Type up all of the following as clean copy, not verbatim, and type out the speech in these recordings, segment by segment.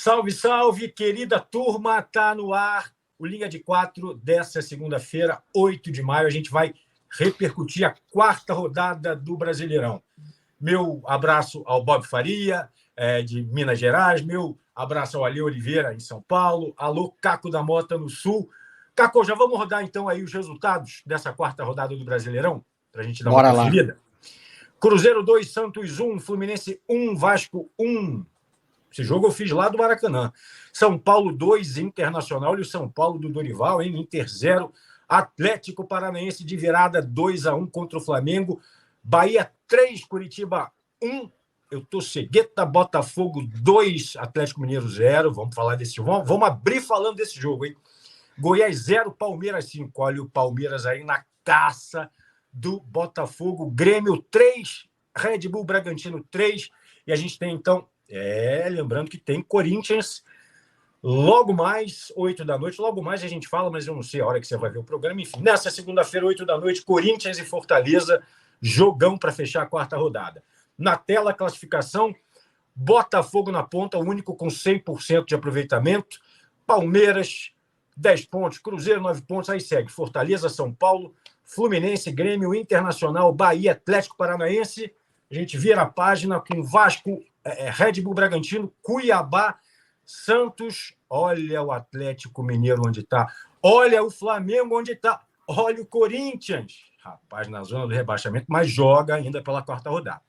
Salve, salve, querida turma, tá no ar o Linha de 4 dessa segunda-feira, 8 de maio. A gente vai repercutir a quarta rodada do Brasileirão. Meu abraço ao Bob Faria, de Minas Gerais, meu abraço ao Ali Oliveira, em São Paulo, alô, Caco da Mota, no Sul. Caco, já vamos rodar então aí os resultados dessa quarta rodada do Brasileirão, para a gente dar uma conferida? Cruzeiro 2, Santos 1, Fluminense 1, Vasco 1. Esse jogo eu fiz lá do Maracanã. São Paulo 2, Internacional. Olha o São Paulo do Dorival, hein? Inter 0. Atlético Paranaense de virada 2-1 contra o Flamengo. Bahia 3, Curitiba 1. Eu tô cegueta. Botafogo 2, Atlético Mineiro 0. Vamos falar desse jogo. Vamos abrir falando desse jogo, hein? Goiás 0, Palmeiras 5. Olha o Palmeiras aí na caça do Botafogo. Grêmio 3, Red Bull Bragantino 3. E a gente tem, então, lembrando que tem Corinthians logo mais, 8 da noite. Logo mais a gente fala, mas eu não sei a hora que você vai ver o programa. Enfim, nessa segunda-feira, 8 da noite, Corinthians e Fortaleza, jogão para fechar a quarta rodada. Na tela, a classificação, Botafogo na ponta, o único com 100% de aproveitamento. Palmeiras, 10 pontos. Cruzeiro, 9 pontos. Aí segue Fortaleza, São Paulo, Fluminense, Grêmio, Internacional, Bahia, Atlético Paranaense. A gente vira a página com Vasco, Red Bull Bragantino, Cuiabá, Santos. Olha o Atlético Mineiro onde está. Olha o Flamengo onde está. Olha o Corinthians. Rapaz, na zona do rebaixamento, mas joga ainda pela quarta rodada.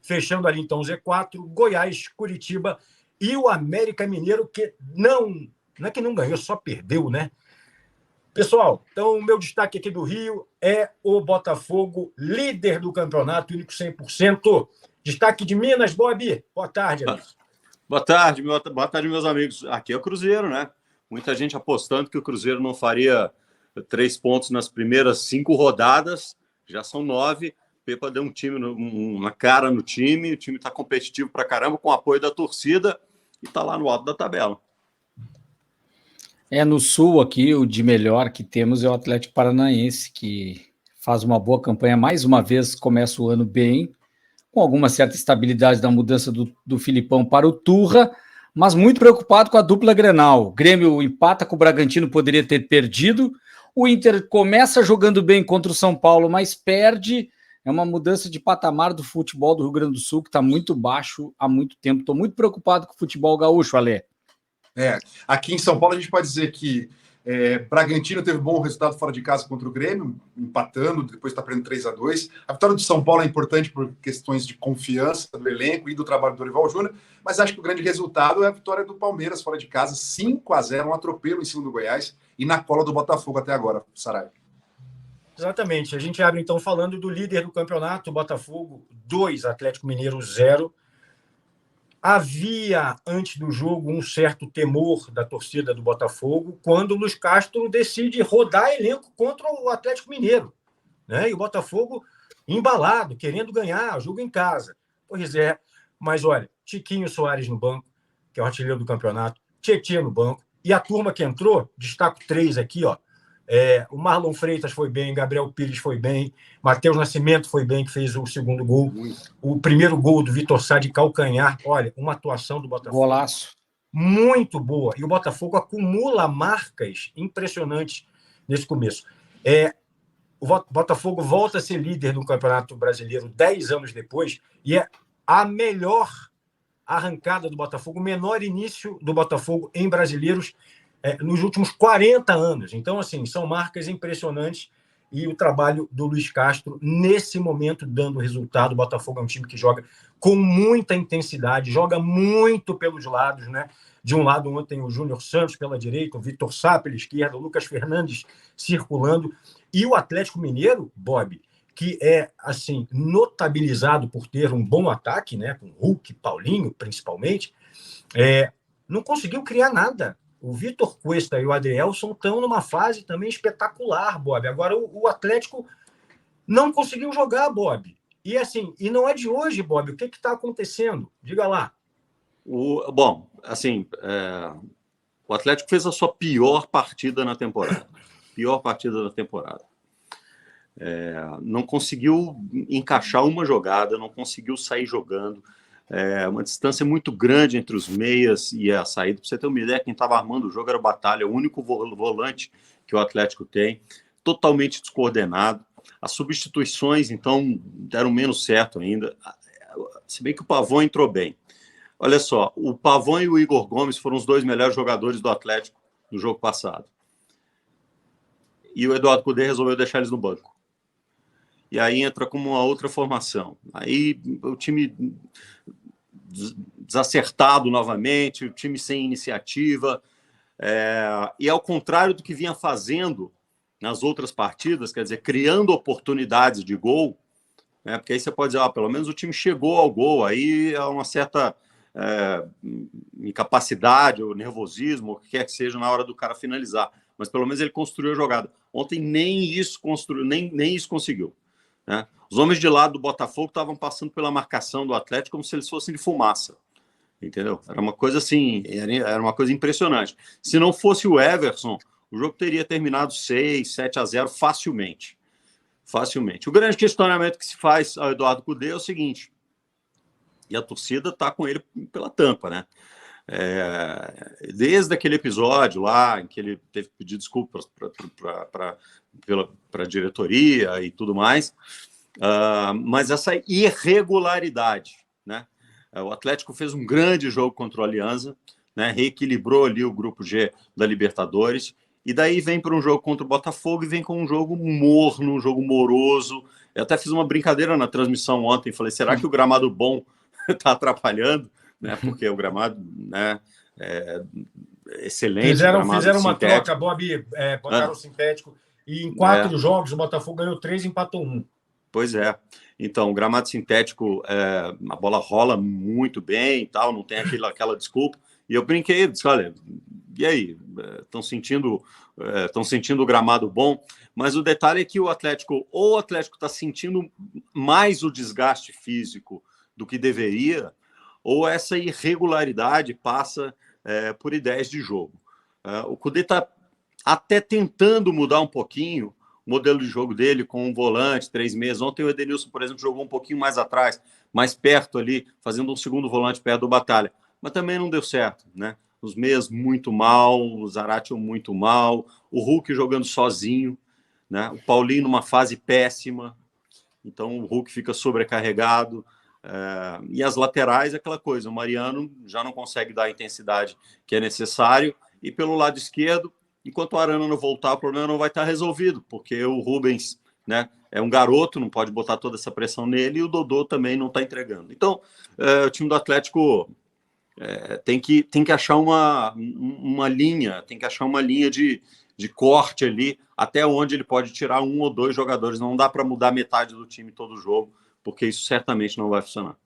Fechando ali, então, o Z4, Goiás, Curitiba e o América Mineiro, que não é que não ganhou, só perdeu, né? Pessoal, então o meu destaque aqui do Rio é o Botafogo, líder do campeonato, único 100%. Destaque de Minas, Bob. Boa tarde, amigo. Boa tarde, meus amigos. Aqui é o Cruzeiro, né? Muita gente apostando que o Cruzeiro não faria 3 pontos nas primeiras 5 rodadas. Já são 9. Pepa deu uma cara no time. O time está competitivo pra caramba, com o apoio da torcida. E está lá no alto da tabela. No Sul aqui, o de melhor que temos é o Atlético Paranaense, que faz uma boa campanha. Mais uma vez, começa o ano bem, com alguma certa estabilidade da mudança do Filipão para o Turra, mas muito preocupado com a dupla Grenal. O Grêmio empata com o Bragantino, poderia ter perdido. O Inter começa jogando bem contra o São Paulo, mas perde. É uma mudança de patamar do futebol do Rio Grande do Sul, que está muito baixo há muito tempo. Estou muito preocupado com o futebol gaúcho, Alê. Aqui em São Paulo a gente pode dizer que Bragantino teve bom resultado fora de casa contra o Grêmio, empatando, depois está perdendo 3-2. A vitória do São Paulo é importante por questões de confiança do elenco e do trabalho do Dorival Júnior, mas acho que o grande resultado é a vitória do Palmeiras fora de casa, 5-0, um atropelo em cima do Goiás e na cola do Botafogo até agora, Sarai. Exatamente. A gente abre então falando do líder do campeonato, Botafogo 2, Atlético Mineiro 0. Havia, antes do jogo, um certo temor da torcida do Botafogo quando o Luiz Castro decide rodar elenco contra o Atlético Mineiro, né? E o Botafogo embalado, querendo ganhar, jogo em casa. Pois é, mas olha, Tiquinho Soares no banco, que é o artilheiro do campeonato, Tietê no banco, e a turma que entrou, destaco 3 aqui, ó. O Marlon Freitas foi bem, Gabriel Pires foi bem, Matheus Nascimento foi bem, que fez o segundo gol. O primeiro gol do Vitor Sá de calcanhar. Olha, uma atuação do Botafogo. Golaço. Muito boa. E o Botafogo acumula marcas impressionantes nesse começo. O Botafogo volta a ser líder do Campeonato Brasileiro 10 anos depois e é a melhor arrancada do Botafogo, o menor início do Botafogo em brasileiros nos últimos 40 anos. Então, assim, são marcas impressionantes e o trabalho do Luiz Castro, nesse momento, dando resultado. O Botafogo é um time que joga com muita intensidade, joga muito pelos lados, né? De um lado, ontem, o Júnior Santos pela direita, o Vitor Sá pela esquerda, o Lucas Fernandes circulando. E o Atlético Mineiro, Bob, que é, assim, notabilizado por ter um bom ataque, né? Com Hulk, Paulinho, principalmente, não conseguiu criar nada. O Vitor Cuesta e o Adrielson estão numa fase também espetacular, Bob. Agora, o Atlético não conseguiu jogar, Bob. E assim, e não é de hoje, Bob. O que está acontecendo? Diga lá. O Atlético fez a sua pior partida na temporada. Não conseguiu encaixar uma jogada, não conseguiu sair jogando. uma distância muito grande entre os meias e a saída. Para você ter uma ideia, quem estava armando o jogo era o Batalha, o único volante que o Atlético tem, totalmente descoordenado. As substituições, então, deram menos certo ainda, se bem que o Pavon entrou bem. Olha só, o Pavon e o Igor Gomes foram os 2 melhores jogadores do Atlético no jogo passado. E o Eduardo Cudê resolveu deixar eles no banco. E aí entra como uma outra formação. Aí o time desacertado novamente, o time sem iniciativa. E ao contrário do que vinha fazendo nas outras partidas, quer dizer, criando oportunidades de gol, né, porque aí você pode dizer, pelo menos o time chegou ao gol, aí há uma certa incapacidade ou nervosismo, o que quer que seja na hora do cara finalizar. Mas pelo menos ele construiu a jogada. Ontem nem isso construiu, nem isso conseguiu. Né? Os homens de lado do Botafogo estavam passando pela marcação do Atlético como se eles fossem de fumaça. Entendeu? Era uma coisa assim, era uma coisa impressionante. Se não fosse o Everson, o jogo teria terminado 6-7-0 facilmente. Facilmente. O grande questionamento que se faz ao Eduardo Cudê é o seguinte, e a torcida está com ele pela tampa, né? Desde aquele episódio lá, em que ele teve que pedir desculpas para a diretoria e tudo mais, mas essa irregularidade, né? O Atlético fez um grande jogo contra o Alianza, né? Reequilibrou ali o grupo G da Libertadores, e daí vem para um jogo contra o Botafogo e vem com um jogo morno, um jogo moroso. Eu até fiz uma brincadeira na transmissão ontem, falei, será que o gramado bom está atrapalhando? Né? Porque o gramado, né, é excelente. Fizeram uma sintético. troca, Bob, botaram o sintético, e em 4 jogos o Botafogo ganhou 3 e empatou 1. Pois é. Então, o gramado sintético, a bola rola muito bem e tal, não tem aquela desculpa. E eu brinquei, disse, olha, e aí? Estão sentindo o gramado bom? Mas o detalhe é que o Atlético está sentindo mais o desgaste físico do que deveria, ou essa irregularidade passa por ideias de jogo. O Cudê está até tentando mudar um pouquinho o modelo de jogo dele com um volante, 3 meses. Ontem o Edenilson, por exemplo, jogou um pouquinho mais atrás, mais perto ali, fazendo um segundo volante perto do Batalha. Mas também não deu certo, né? Os meias muito mal, o Zaratio muito mal, o Hulk jogando sozinho, né? O Paulinho numa fase péssima, então o Hulk fica sobrecarregado. E as laterais, aquela coisa, o Mariano já não consegue dar a intensidade que é necessário, e pelo lado esquerdo, enquanto o Arana não voltar, o problema não vai estar resolvido, porque o Rubens, né, é um garoto, não pode botar toda essa pressão nele, e o Dodô também não está entregando. Então, o time do Atlético tem que achar uma linha, tem que achar uma linha de corte ali, até onde ele pode tirar 1 ou 2 jogadores. Não dá para mudar metade do time todo jogo, porque isso certamente não vai funcionar.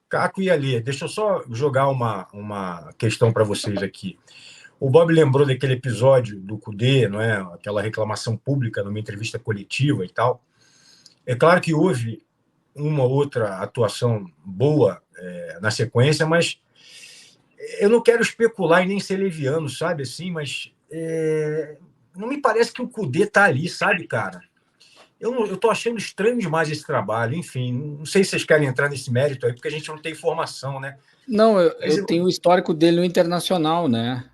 Caco e Alê, deixa eu só jogar uma questão para vocês aqui. O Bob lembrou daquele episódio do Cudê, não é? Aquela reclamação pública numa entrevista coletiva e tal. É claro que houve uma outra atuação boa na sequência, mas eu não quero especular e nem ser leviano, sabe? Assim, mas não me parece que o Cudê tá ali, sabe, cara? Eu tô achando estranho demais esse trabalho. Enfim, não sei se vocês querem entrar nesse mérito aí, porque a gente não tem informação, né? Não, eu tenho o histórico dele no Internacional, né?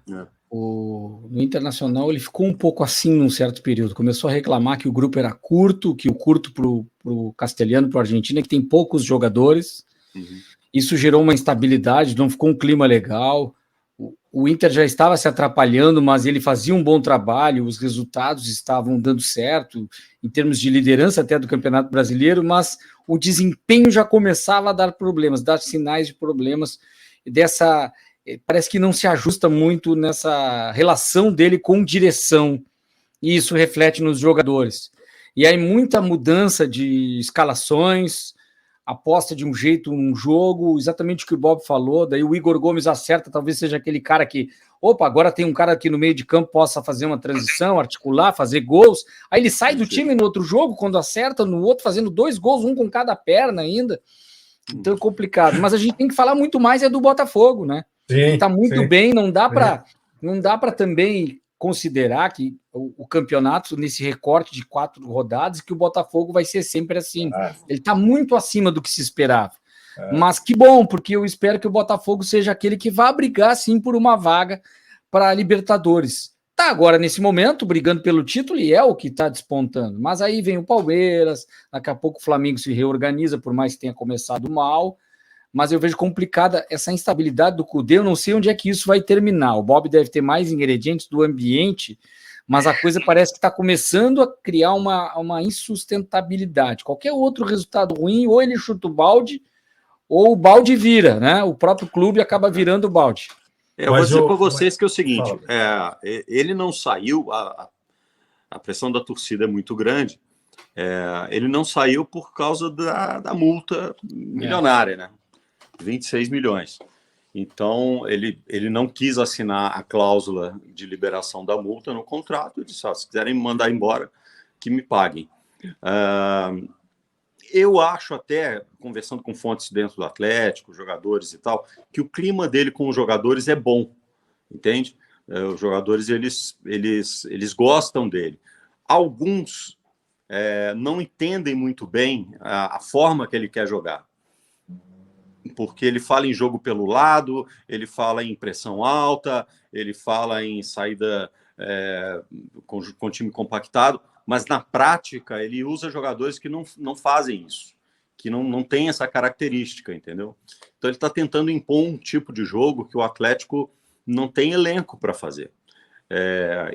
No Internacional ele ficou um pouco assim num certo período. Começou a reclamar que o grupo era curto, que o curto pro castelhano, pro argentino, que tem poucos jogadores. Uhum. Isso gerou uma instabilidade, não ficou um clima legal. O Inter já estava se atrapalhando, mas ele fazia um bom trabalho, os resultados estavam dando certo, em termos de liderança até do Campeonato Brasileiro, mas o desempenho já começava a dar problemas, dar sinais de problemas, parece que não se ajusta muito nessa relação dele com direção, e isso reflete nos jogadores. E aí muita mudança de escalações, aposta de um jeito um jogo, exatamente o que o Bob falou, daí o Igor Gomes acerta, talvez seja aquele cara que, agora tem um cara aqui no meio de campo, possa fazer uma transição, articular, fazer gols, aí ele sai do time no outro jogo, quando acerta, no outro fazendo 2 gols, um com cada perna ainda, então é complicado, mas a gente tem que falar muito mais do Botafogo, né? Sim, tá muito bem, não dá para também considerar que o campeonato, nesse recorte de 4 rodadas, que o Botafogo vai ser sempre assim. Ele está muito acima do que se esperava. Mas que bom, porque eu espero que o Botafogo seja aquele que vá brigar, sim, por uma vaga para a Libertadores. Tá agora, nesse momento, brigando pelo título, e é o que está despontando. Mas aí vem o Palmeiras, daqui a pouco o Flamengo se reorganiza, por mais que tenha começado mal. Mas eu vejo complicada essa instabilidade do Cudê, eu não sei onde é que isso vai terminar. O Bob deve ter mais ingredientes do ambiente, mas a coisa parece que está começando a criar uma insustentabilidade. Qualquer outro resultado ruim, ou ele chuta o balde, ou o balde vira, né? O próprio clube acaba virando o balde. Eu vou dizer para vocês que é o seguinte, ele não saiu, a pressão da torcida é muito grande, ele não saiu por causa da multa milionária, né? 26 milhões. Então, ele não quis assinar a cláusula de liberação da multa no contrato. Ele disse, se quiserem me mandar embora, que me paguem. Eu acho até, conversando com fontes dentro do Atlético, jogadores e tal, que o clima dele com os jogadores é bom, entende? Os jogadores, eles gostam dele. Alguns não entendem muito bem a forma que ele quer jogar. Porque ele fala em jogo pelo lado, ele fala em pressão alta, ele fala em saída com time compactado, mas na prática ele usa jogadores que não fazem isso, que não tem essa característica, entendeu? Então ele está tentando impor um tipo de jogo que o Atlético não tem elenco para fazer.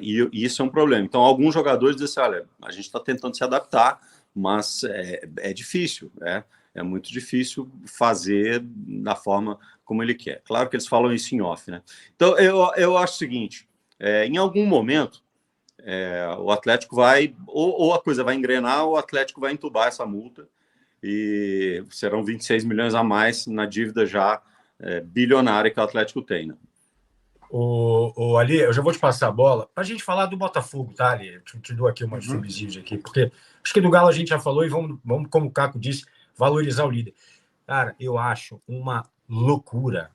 E isso é um problema. Então alguns jogadores dizem assim, olha, a gente está tentando se adaptar, mas é difícil, é muito difícil fazer da forma como ele quer. Claro que eles falam isso em off, né? Então, eu acho o seguinte, em algum momento, o Atlético vai, ou a coisa vai engrenar, ou o Atlético vai entubar essa multa, e serão 26 milhões a mais na dívida já bilionária que o Atlético tem, né? Ali, eu já vou te passar a bola para a gente falar do Botafogo, tá, Ali? Eu te dou aqui umas subsídios aqui, porque acho que do Galo a gente já falou e vamos, como o Caco disse, valorizar o líder. Cara, eu acho uma loucura.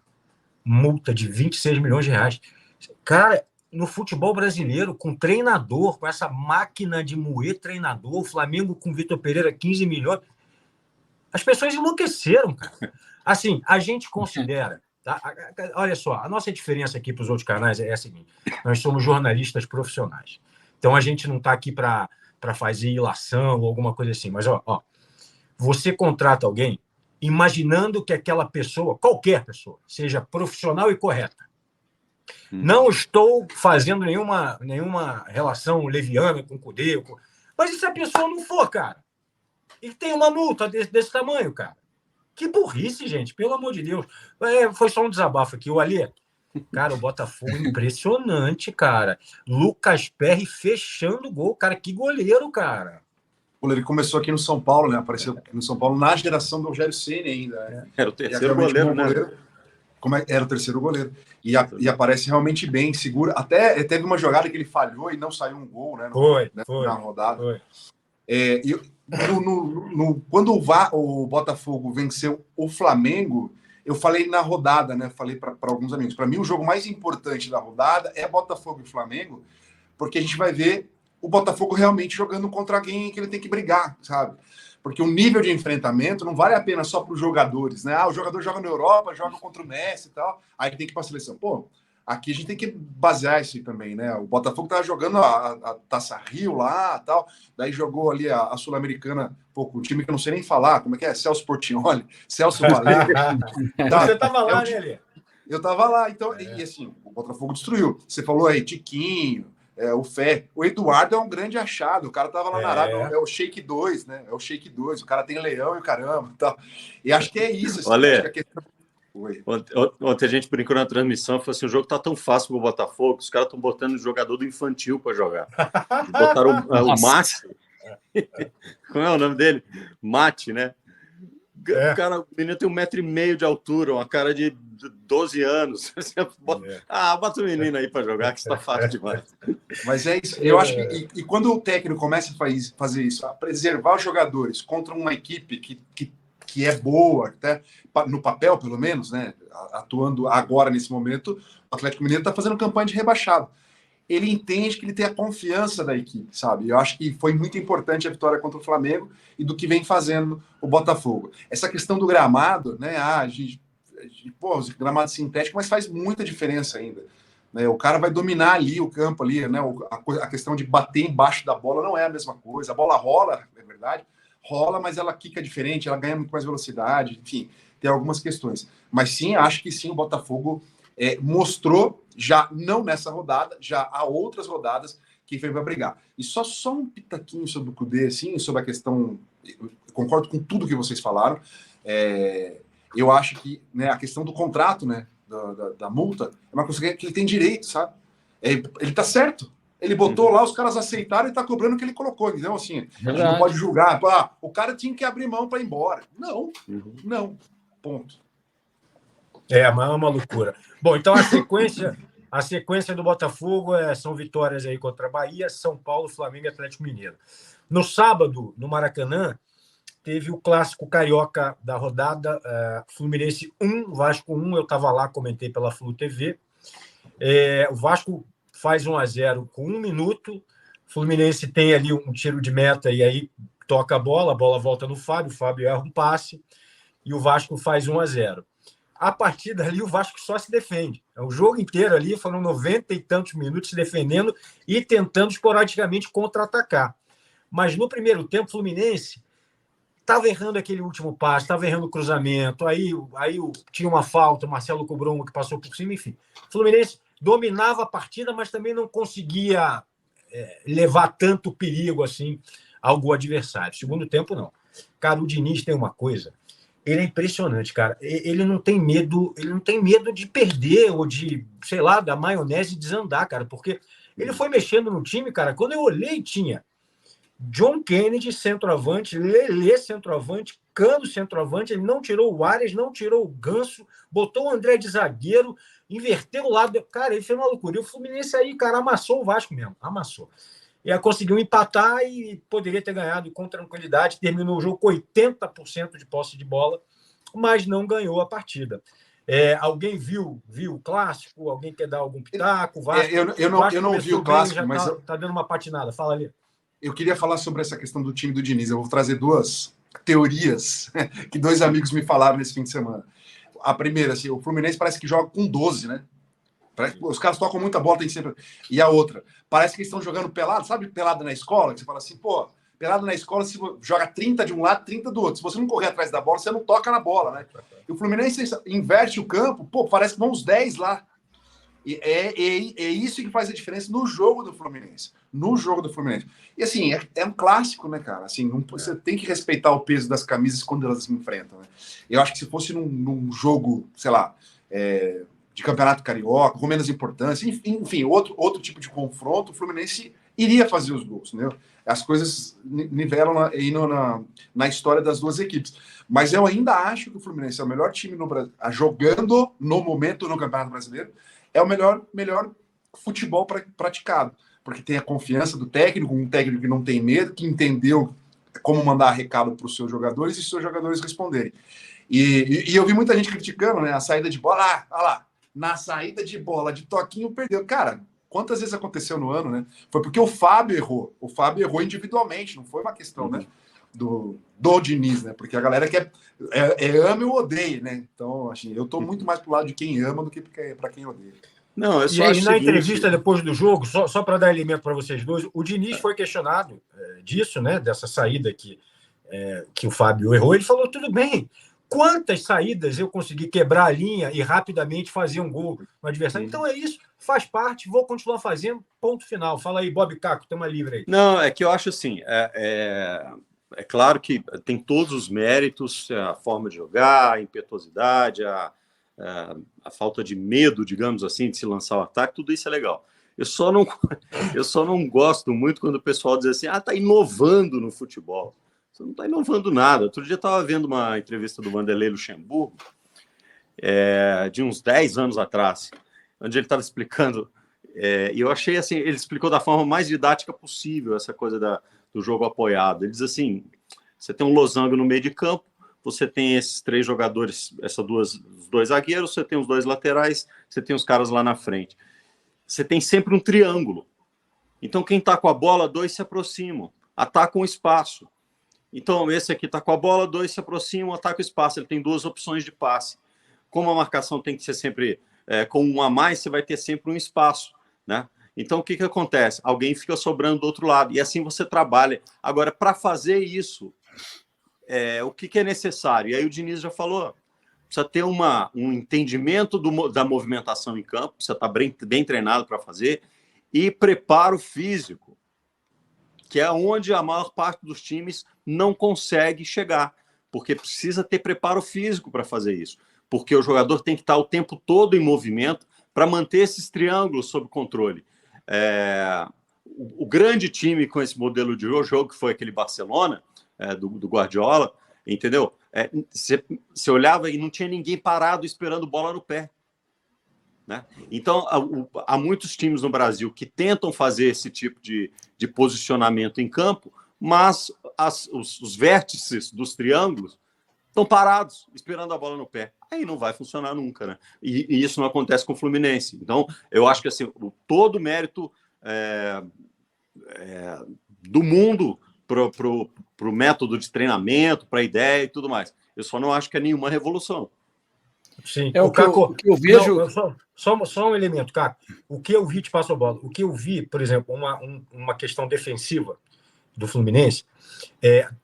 Multa de 26 milhões de reais. Cara, no futebol brasileiro, com treinador, com essa máquina de moer treinador, o Flamengo com Vitor Pereira, 15 milhões. As pessoas enlouqueceram, cara. Assim, a gente considera... Tá? Olha só, a nossa diferença aqui para os outros canais é a seguinte. Nós somos jornalistas profissionais. Então, a gente não está aqui para fazer ilação ou alguma coisa assim. Mas, você contrata alguém imaginando que aquela pessoa, qualquer pessoa, seja profissional e correta. Não estou fazendo nenhuma relação leviana com o Cudê, mas e se a pessoa não for, cara? E tem uma multa desse tamanho, cara? Que burrice, gente, pelo amor de Deus. Foi só um desabafo aqui. O Alê, cara, o Botafogo impressionante, cara. Lucas Perry fechando o gol. Cara, que goleiro, cara. Ele começou aqui no São Paulo, né? Apareceu aqui no São Paulo na geração do Rogério Ceni ainda. Né? Era o terceiro goleiro, né? Era o terceiro goleiro. E aparece realmente bem, segura. Até teve uma jogada que ele falhou e não saiu um gol, né? Foi. Na rodada. Foi. Quando o Botafogo venceu o Flamengo, eu falei na rodada, né? Falei para alguns amigos. Para mim, o jogo mais importante da rodada é Botafogo e Flamengo, porque a gente vai ver o Botafogo realmente jogando contra alguém que ele tem que brigar, sabe? Porque o nível de enfrentamento não vale a pena só para os jogadores, né? O jogador joga na Europa, joga contra o Messi e tal, aí tem que ir para a seleção. Pô, aqui a gente tem que basear isso aí também, né? O Botafogo tava jogando a Taça Rio lá e tal, daí jogou ali a Sul-Americana, com um time que eu não sei nem falar, como é que é? Celso Portioli, Celso Valente. Você tava lá, né, Lê? Eu tava lá, então, e assim, o Botafogo destruiu. Você falou aí, Tiquinho, o Fé. O Eduardo é um grande achado. O cara tava lá na Arábia, é o Shake 2, né? É o Shake 2. O cara tem leão e o caramba. Tal. E acho que é isso. Assim, Olha, acho que a questão... ontem a gente brincou na transmissão, falou assim, o jogo tá tão fácil pro Botafogo, os caras estão botando o jogador do infantil para jogar. Botaram o Mate. Como é o nome dele? Mate, né? Cara, o menino tem 1,5 metro de altura, uma cara de 12 anos. Bota o menino aí para jogar, que está fácil demais. Mas é isso. Eu acho que e quando o técnico começa a fazer isso, a preservar os jogadores contra uma equipe que é boa, até no papel, pelo menos, né? Atuando agora nesse momento, o Atlético Mineiro está fazendo campanha de rebaixado. ele entende que ele tem a confiança da equipe, sabe? Eu acho que foi muito importante a vitória contra o Flamengo e do que vem fazendo o Botafogo. Essa questão do gramado, né? Pô, gramado sintético, mas faz muita diferença ainda. Né? O cara vai dominar ali o campo, ali, né? A questão de bater embaixo da bola não é a mesma coisa. A bola rola, é verdade, rola, mas ela quica diferente, ela ganha muito mais velocidade, enfim, tem algumas questões. Mas sim, acho que sim, o Botafogo mostrou, já não nessa rodada, já há outras rodadas que veio para brigar. E só um pitaquinho sobre o Kudê, assim, sobre a questão, eu concordo com tudo que vocês falaram, eu acho que, né, a questão do contrato, né, da multa, é uma coisa que ele tem direito, sabe? Ele tá certo. Ele botou lá, os caras aceitaram e tá cobrando o que ele colocou. Então, assim, a gente não pode julgar. O cara tinha que abrir mão para ir embora. Não. Ponto. Mas é uma loucura. Bom, então a sequência do Botafogo são vitórias aí contra a Bahia, São Paulo, Flamengo e Atlético Mineiro. No sábado, no Maracanã, teve o clássico carioca da rodada, Fluminense 1, Vasco 1. Eu estava lá, comentei pela Flu TV. O Vasco faz 1-0 com 1 minuto. O Fluminense tem ali um tiro de meta e aí toca a bola volta no Fábio, o Fábio erra um passe e o Vasco faz 1-0. A partir dali, o Vasco só se defende. O jogo inteiro ali, foram 90 e tantos minutos se defendendo e tentando esporadicamente contra-atacar. Mas no primeiro tempo, o Fluminense estava errando aquele último passe, estava errando o cruzamento, aí tinha uma falta, o Marcelo cobrou uma que passou por cima, enfim. O Fluminense dominava a partida, mas também não conseguia levar tanto perigo assim ao adversário. Segundo tempo, não. Cara, o Diniz tem uma coisa, ele é impressionante, cara. Ele não tem medo de perder ou de, sei lá, da maionese desandar, cara, porque ele foi mexendo no time, cara. Quando eu olhei, tinha John Kennedy, centroavante, Lelê, centroavante, Cano, centroavante. Ele não tirou o Arias, não tirou o Ganso, botou o André de zagueiro, inverteu o lado. Cara, ele fez uma loucura. E o Fluminense aí, cara, amassou o Vasco mesmo, amassou. E aí conseguiu empatar e poderia ter ganhado com tranquilidade. Terminou o jogo com 80% de posse de bola, mas não ganhou a partida. Alguém viu o clássico? Alguém quer dar algum pitaco? Vasco, eu não vi o clássico, mas tá dando uma patinada. Fala ali. Eu queria falar sobre essa questão do time do Diniz. Eu vou trazer duas teorias que dois amigos me falaram nesse fim de semana. A primeira, assim, o Fluminense parece que joga com 12, né? Os caras tocam muita bola, tem sempre. E a outra, parece que eles estão jogando pelado, sabe pelado na escola? Que você fala assim, pô, pelado na escola, se joga 30 de um lado, 30 do outro. Se você não correr atrás da bola, você não toca na bola, né? E o Fluminense inverte o campo, pô, parece que vão uns 10 lá. E é isso que faz a diferença no jogo do Fluminense. E assim, é um clássico, né, cara? Assim, você tem que respeitar o peso das camisas quando elas se enfrentam, né? Eu acho que se fosse num jogo, sei lá, de campeonato carioca, com menos importância, enfim, outro tipo de confronto, o Fluminense iria fazer os gols, né? As coisas nivelam aí na história das duas equipes. Mas eu ainda acho que o Fluminense é o melhor time no Brasil, jogando no momento no Campeonato Brasileiro, é o melhor futebol praticado, porque tem a confiança do técnico, um técnico que não tem medo, que entendeu como mandar recado para os seus jogadores e os seus jogadores responderem. E eu vi muita gente criticando, né, a saída de bola. Olha lá, na saída de bola de toquinho perdeu. Cara, quantas vezes aconteceu no ano, né? Foi porque o Fábio errou. O Fábio errou individualmente, não foi uma questão, né, do Diniz, né? Porque a galera quer ama ou odeia, né? Então, assim, eu tô muito mais pro lado de quem ama do que para quem odeia. Não, e aí, na entrevista depois do jogo, só para dar elemento para vocês dois, o Diniz foi questionado disso, né? Dessa saída que o Fábio errou. Ele falou: tudo bem, quantas saídas eu consegui quebrar a linha e rapidamente fazer um gol no adversário? Então é isso, faz parte, vou continuar fazendo, ponto final. Fala aí, Bob Caco, tem uma livre aí. Não, é que eu acho assim, é claro que tem todos os méritos, a forma de jogar, a impetuosidade, a falta de medo, digamos assim, de se lançar o ataque, tudo isso é legal. Eu só não gosto muito quando o pessoal diz assim, tá inovando no futebol. Você não está inovando nada. Outro dia eu estava vendo uma entrevista do Vanderlei Luxemburgo, de uns 10 anos atrás, onde ele estava explicando, e eu achei assim, ele explicou da forma mais didática possível essa coisa do jogo apoiado. Ele diz assim, você tem um losango no meio de campo, você tem esses 3 jogadores, os 2 zagueiros, você tem os 2 laterais, você tem os caras lá na frente. você tem sempre um triângulo. Então, quem está com a bola, 2 se aproximam, atacam o espaço. Então, esse aqui está com a bola, 2 se aproximam, atacam o espaço. Ele tem 2 opções de passe. Como a marcação tem que ser sempre com um a mais, você vai ter sempre um espaço, né? Então, o que acontece? Alguém fica sobrando do outro lado. E assim você trabalha. Agora, para fazer isso, o que é necessário? E aí o Diniz já falou, precisa ter um entendimento da movimentação em campo, precisa estar bem treinado para fazer, e preparo físico, que é onde a maior parte dos times não consegue chegar, porque precisa ter preparo físico para fazer isso, porque o jogador tem que estar o tempo todo em movimento para manter esses triângulos sob controle. O grande time com esse modelo de jogo, que foi aquele Barcelona, do Guardiola, entendeu? Você olhava e não tinha ninguém parado esperando bola no pé, né? Então, há muitos times no Brasil que tentam fazer esse tipo de posicionamento em campo, mas os vértices dos triângulos estão parados, esperando a bola no pé. Aí não vai funcionar nunca, né? E isso não acontece com o Fluminense. Então, eu acho que assim, todo o mérito do mundo para o método de treinamento, para a ideia e tudo mais. Eu só não acho que é nenhuma revolução. Sim. O que eu vejo... Não, só um elemento, Caco. O que eu vi, te passo a bola. O que eu vi, por exemplo, uma questão defensiva do Fluminense,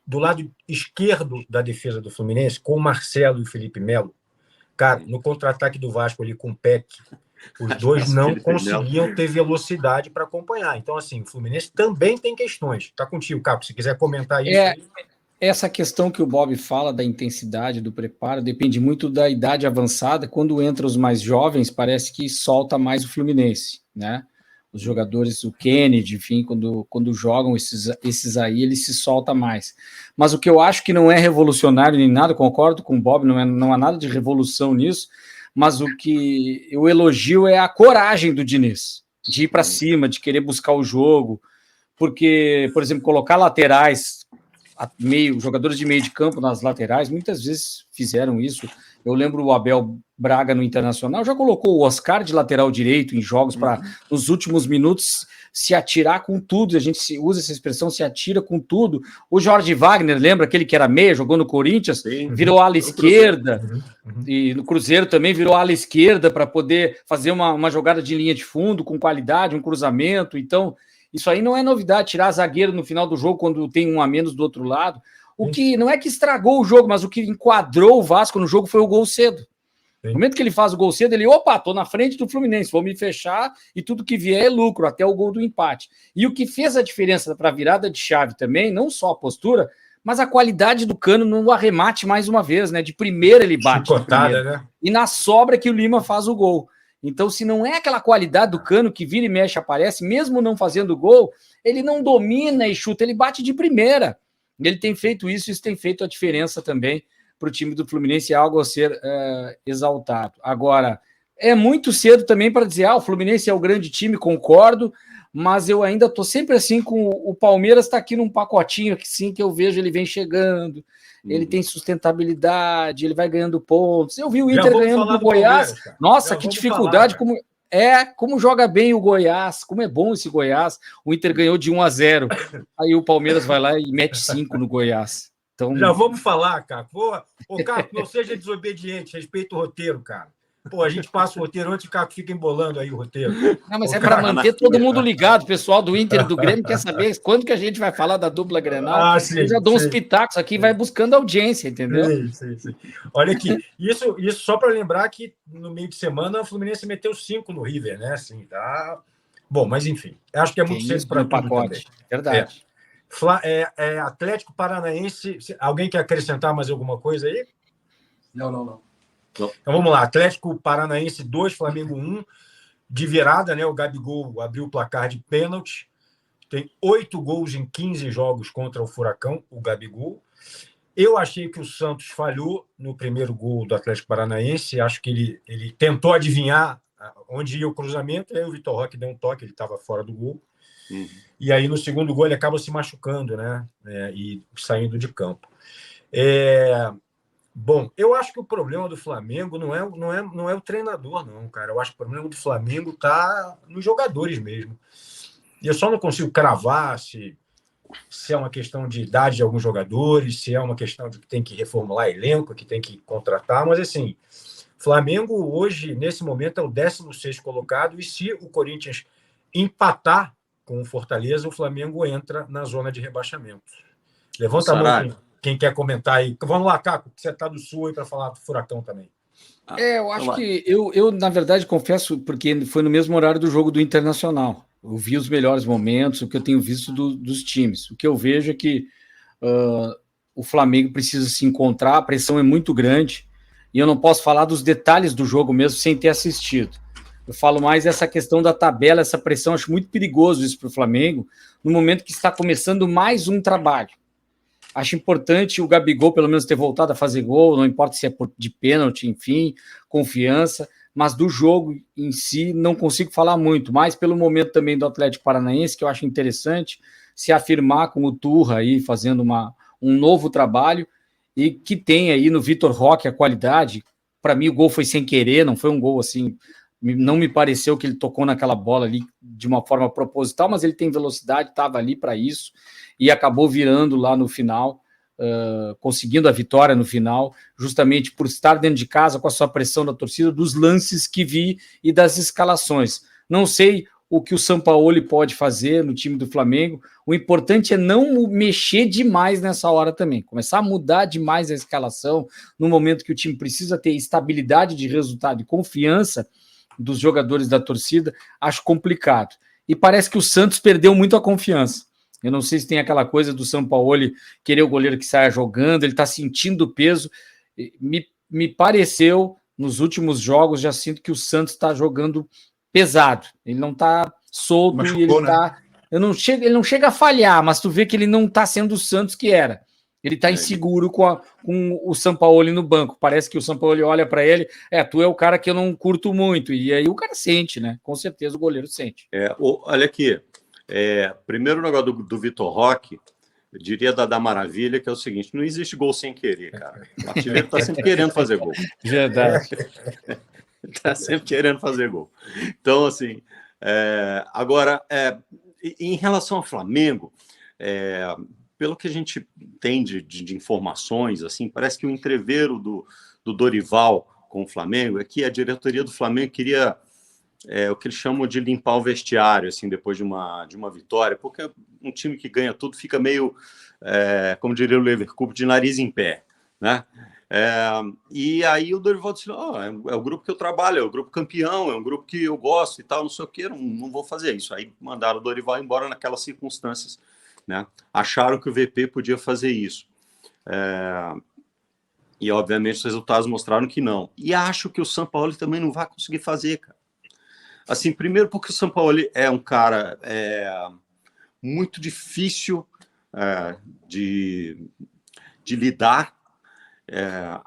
do lado esquerdo da defesa do Fluminense, com o Marcelo e o Felipe Melo, cara, no contra-ataque do Vasco ali com o Peck, os dois não conseguiam ter velocidade para acompanhar. Então, assim, o Fluminense também tem questões. Está contigo, Caco, se quiser comentar isso. Essa questão que o Bob fala da intensidade do preparo depende muito da idade avançada. Quando entra os mais jovens, parece que solta mais o Fluminense, né? Os jogadores, o Kennedy, enfim, quando jogam esses aí, ele se solta mais. Mas o que eu acho que não é revolucionário nem nada, concordo com o Bob, não há nada de revolução nisso, mas o que eu elogio é a coragem do Diniz, de ir para cima, de querer buscar o jogo, porque, por exemplo, colocar laterais, jogadores de meio de campo nas laterais, muitas vezes fizeram isso. Eu lembro o Abel Braga no Internacional, já colocou o Oscar de lateral direito em jogos para, nos últimos minutos, se atirar com tudo. A gente usa essa expressão, se atira com tudo. O Jorge Wagner, lembra aquele que era meia, jogou no Corinthians, virou ala esquerda, e no Cruzeiro também virou ala esquerda para poder fazer uma jogada de linha de fundo com qualidade, um cruzamento. Então, isso aí não é novidade, tirar zagueiro no final do jogo quando tem um a menos do outro lado. O que não é que estragou o jogo, mas o que enquadrou o Vasco no jogo foi o gol cedo. No momento que ele faz o gol cedo, ele, tô na frente do Fluminense, vou me fechar e tudo que vier é lucro, até o gol do empate. E o que fez a diferença para a virada de chave também, não só a postura, mas a qualidade do Cano no arremate mais uma vez, né? De primeira ele bate. Chicotada, né? E na sobra que o Lima faz o gol. Então, se não é aquela qualidade do Cano que vira e mexe, aparece, mesmo não fazendo gol, ele não domina e chuta, ele bate de primeira. Ele tem feito isso tem feito a diferença também para o time do Fluminense, é algo a ser exaltado. Agora, é muito cedo também para dizer, o Fluminense é o grande time, concordo, mas eu ainda estou sempre assim com o Palmeiras, está aqui num pacotinho que sim, que eu vejo ele vem chegando, ele tem sustentabilidade, ele vai ganhando pontos. Eu vi o Inter ganhando do Goiás. Nossa, que dificuldade, como joga bem o Goiás, como é bom esse Goiás. O Inter ganhou de 1-0, aí o Palmeiras vai lá e mete 5 no Goiás. Então... Já vamos falar, cara. Ô, Caco, não seja desobediente, respeita o roteiro, cara. Pô, a gente passa o roteiro antes e o Caco fica embolando aí o roteiro. Não, mas para manter todo mundo ligado. O pessoal do Inter e do Grêmio quer saber quando que a gente vai falar da dupla Grenal. Sim, eu já dou uns pitacos aqui e vai buscando audiência, entendeu? Sim. Olha aqui, isso só para lembrar que no meio de semana o Fluminense meteu 5 no River, né? Assim, tá... Bom, mas enfim, acho que é muito cedo para tudo também. Verdade. Atlético Paranaense, alguém quer acrescentar mais alguma coisa aí? Não. Então vamos lá, Atlético Paranaense 2, Flamengo 1, de virada, né? O Gabigol abriu o placar de pênalti, tem 8 gols em 15 jogos contra o Furacão, o Gabigol. Eu achei que o Santos falhou no primeiro gol do Atlético Paranaense, acho que ele tentou adivinhar onde ia o cruzamento, aí o Vitor Roque deu um toque, ele estava fora do gol. E aí no segundo gol ele acaba se machucando, né? E saindo de campo. Bom, eu acho que o problema do Flamengo não é o treinador, não, cara. Eu acho que o problema do Flamengo está nos jogadores mesmo. E eu só não consigo cravar se é uma questão de idade de alguns jogadores, se é uma questão de que tem que reformular elenco, que tem que contratar, mas assim, Flamengo hoje, nesse momento, é o 16º colocado, e se o Corinthians empatar com o Fortaleza, o Flamengo entra na zona de rebaixamento. Levanta a mão quem quer comentar aí. Vamos lá, Caco, que você está do Sul aí para falar do Furacão também. Eu acho que eu, na verdade, confesso, porque foi no mesmo horário do jogo do Internacional. Eu vi os melhores momentos, o que eu tenho visto dos times. O que eu vejo é que o Flamengo precisa se encontrar, a pressão é muito grande, e eu não posso falar dos detalhes do jogo mesmo sem ter assistido. Eu falo mais essa questão da tabela, essa pressão, acho muito perigoso isso para o Flamengo, no momento que está começando mais um trabalho. Acho importante o Gabigol pelo menos ter voltado a fazer gol, não importa se é de pênalti, enfim, confiança, mas do jogo em si não consigo falar muito, mais pelo momento também do Atlético Paranaense, que eu acho interessante se afirmar com o Turra aí, fazendo um novo trabalho, e que tem aí no Vitor Roque a qualidade. Para mim o gol foi sem querer, não foi um gol assim, não me pareceu que ele tocou naquela bola ali de uma forma proposital, mas ele tem velocidade, estava ali para isso, e acabou virando lá no final, conseguindo a vitória no final, justamente por estar dentro de casa com a sua pressão da torcida, dos lances que vi e das escalações. Não sei o que o Sampaoli pode fazer no time do Flamengo, o importante é não mexer demais nessa hora também, começar a mudar demais a escalação, no momento que o time precisa ter estabilidade de resultado e confiança dos jogadores da torcida, acho complicado. E parece que o Santos perdeu muito a confiança. Eu não sei se tem aquela coisa do Sampaoli querer o goleiro que saia jogando, ele está sentindo o peso. Me pareceu, nos últimos jogos, já sinto que o Santos está jogando pesado. Ele não está solto. Machucou, e ele está... Ele não chega a falhar, mas tu vê que ele não está sendo o Santos que era. Ele está inseguro com o Sampaoli no banco. Parece que o Sampaoli olha para ele, tu é o cara que eu não curto muito. E aí o cara sente, né? Com certeza o goleiro sente. Olha aqui. Primeiro negócio do Vitor Roque, eu diria da Maravilha, que é o seguinte: não existe gol sem querer, cara. O artilheiro está sempre querendo fazer gol. Verdade. Está sempre querendo fazer gol. Então, assim, agora, em relação ao Flamengo, pelo que a gente tem de informações, assim, parece que o entreveiro do Dorival com o Flamengo é que a diretoria do Flamengo queria o que eles chamam de limpar o vestiário, assim, depois de uma vitória, porque um time que ganha tudo fica meio, como diria o Leverkusen, de nariz em pé, né? E aí o Dorival disse: é o grupo que eu trabalho, é o grupo campeão, é um grupo que eu gosto e tal, não sei o que, não vou fazer isso. Aí mandaram o Dorival embora naquelas circunstâncias, né? Acharam que o VP podia fazer isso. E, obviamente, os resultados mostraram que não. E acho que o Sampaoli também não vai conseguir fazer, cara. Assim, primeiro porque o Sampaoli é um cara muito difícil de lidar.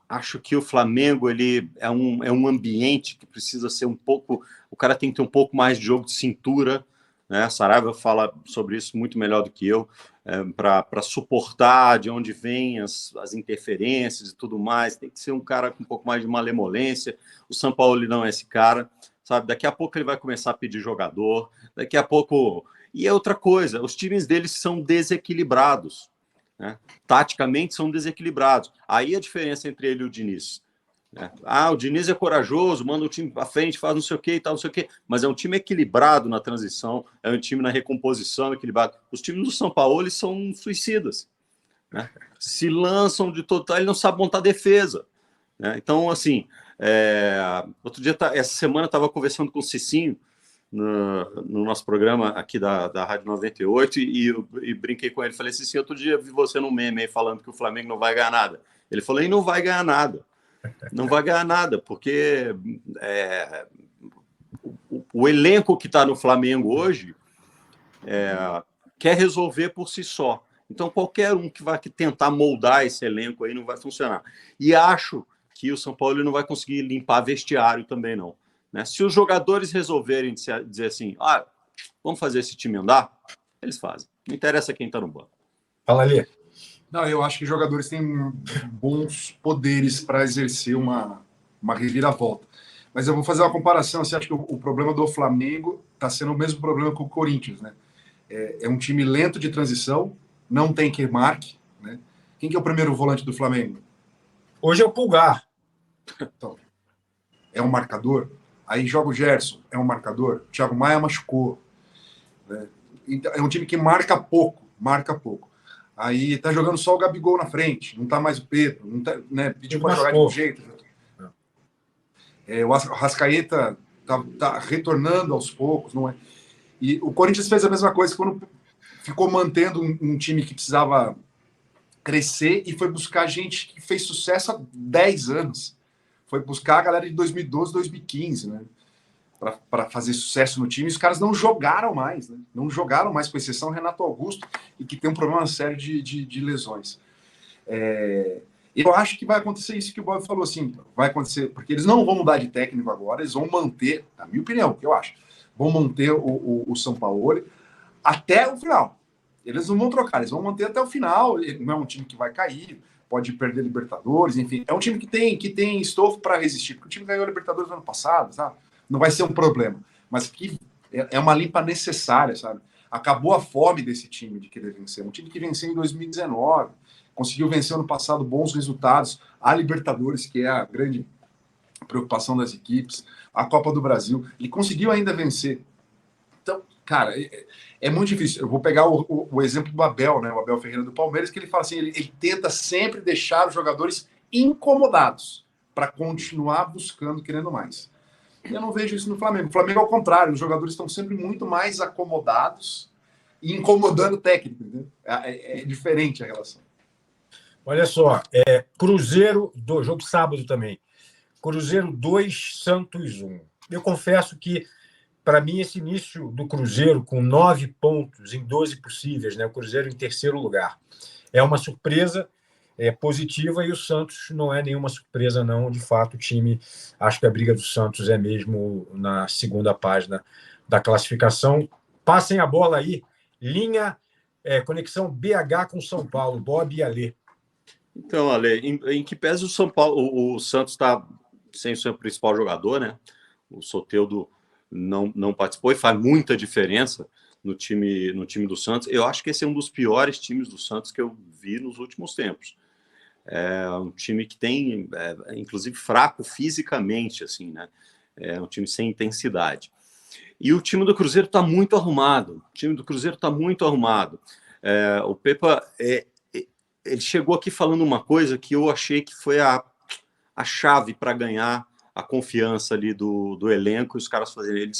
Acho que o Flamengo ele é um ambiente que precisa ser um pouco... O cara tem que ter um pouco mais de jogo de cintura, né? Saraiva fala sobre isso muito melhor do que eu, para suportar de onde vêm as interferências e tudo mais. Tem que ser um cara com um pouco mais de malemolência. O Sampaoli não é esse cara, sabe? Daqui a pouco ele vai começar a pedir jogador, daqui a pouco... E é outra coisa, os times deles são desequilibrados, né? Taticamente são desequilibrados. Aí a diferença entre ele e o Diniz. O Diniz é corajoso, manda o time para frente, faz não sei o que e tal, não sei o que, mas é um time equilibrado na transição, é um time na recomposição equilibrado. Os times do São Paulo são suicidas, né? Se lançam de total, ele não sabe montar defesa, né? Então, assim, outro dia, essa semana, eu estava conversando com o Cicinho no nosso programa aqui da Rádio 98 e brinquei com ele, falei assim: outro dia vi você no meme aí falando que o Flamengo não vai ganhar nada. Ele falou: e não vai ganhar nada. Não vai ganhar nada, porque o elenco que está no Flamengo hoje quer resolver por si só. Então, qualquer um que vai tentar moldar esse elenco aí não vai funcionar. E acho que o São Paulo não vai conseguir limpar vestiário também, não, né? Se os jogadores resolverem dizer assim: vamos fazer esse time andar, eles fazem. Não interessa quem está no banco. Fala ali. Não, eu acho que os jogadores têm bons poderes para exercer uma reviravolta. Mas eu vou fazer uma comparação. Você acha que o problema do Flamengo está sendo o mesmo problema que o Corinthians, né? É um time lento de transição, não tem que marque, né? Quem que é o primeiro volante do Flamengo? Hoje é o Pulgar. Então, é um marcador. Aí joga o Gerson, é um marcador. O Thiago Maia machucou. Né? Então, é um time que marca pouco. Aí tá jogando só o Gabigol na frente, não tá mais o Pedro, não tá, né? Pediu para jogar de um jeito. O Arrascaeta tá retornando aos poucos, não é? E o Corinthians fez a mesma coisa quando ficou mantendo um time que precisava crescer e foi buscar gente que fez sucesso há 10 anos. Foi buscar a galera de 2012, 2015, né? Para fazer sucesso no time. E os caras não jogaram mais, né? Não jogaram mais, com exceção Renato Augusto, e que tem um problema sério de lesões. Eu acho que vai acontecer isso que o Bob falou, assim, vai acontecer, porque eles não vão mudar de técnico agora, eles vão manter, na minha opinião, que eu acho, vão manter o Sampaoli até o final. Eles não vão trocar, eles vão manter até o final. Ele não é um time que vai cair, pode perder Libertadores, enfim. É um time que tem estofo para resistir, porque o time ganhou a Libertadores no ano passado, sabe? Não vai ser um problema. Mas que é uma limpa necessária, sabe? Acabou a fome desse time de querer vencer. Um time que venceu em 2019, conseguiu vencer ano passado bons resultados, a Libertadores, que é a grande preocupação das equipes, a Copa do Brasil. Ele conseguiu ainda vencer. Então, cara, é muito difícil. Eu vou pegar o exemplo do Abel, né? O Abel Ferreira do Palmeiras, que ele fala assim, ele tenta sempre deixar os jogadores incomodados para continuar buscando, querendo mais. Eu não vejo isso no Flamengo. O Flamengo, ao contrário, os jogadores estão sempre muito mais acomodados e incomodando o técnico. Né? É diferente a relação. Olha só, Cruzeiro, do jogo sábado também. Cruzeiro 2, Santos 1. Eu confesso que, para mim, esse início do Cruzeiro, com 9 pontos em 12 possíveis, né? O Cruzeiro em terceiro lugar, é uma surpresa positiva, e o Santos não é nenhuma surpresa, não. De fato, o time, acho que a briga do Santos é mesmo na segunda página da classificação. Passem a bola aí, linha, conexão BH com São Paulo, Bob e Alê. Então, Ale, em que pese o São Paulo, o Santos está sem o seu principal jogador, né? O Soteldo não participou, e faz muita diferença no time do Santos. Eu acho que esse é um dos piores times do Santos que eu vi nos últimos tempos. É um time que tem, inclusive, fraco fisicamente, assim, né? É um time sem intensidade. E o time do Cruzeiro está muito arrumado. O Pepa, ele chegou aqui falando uma coisa que eu achei que foi a chave para ganhar a confiança ali do elenco, e os caras fazendo.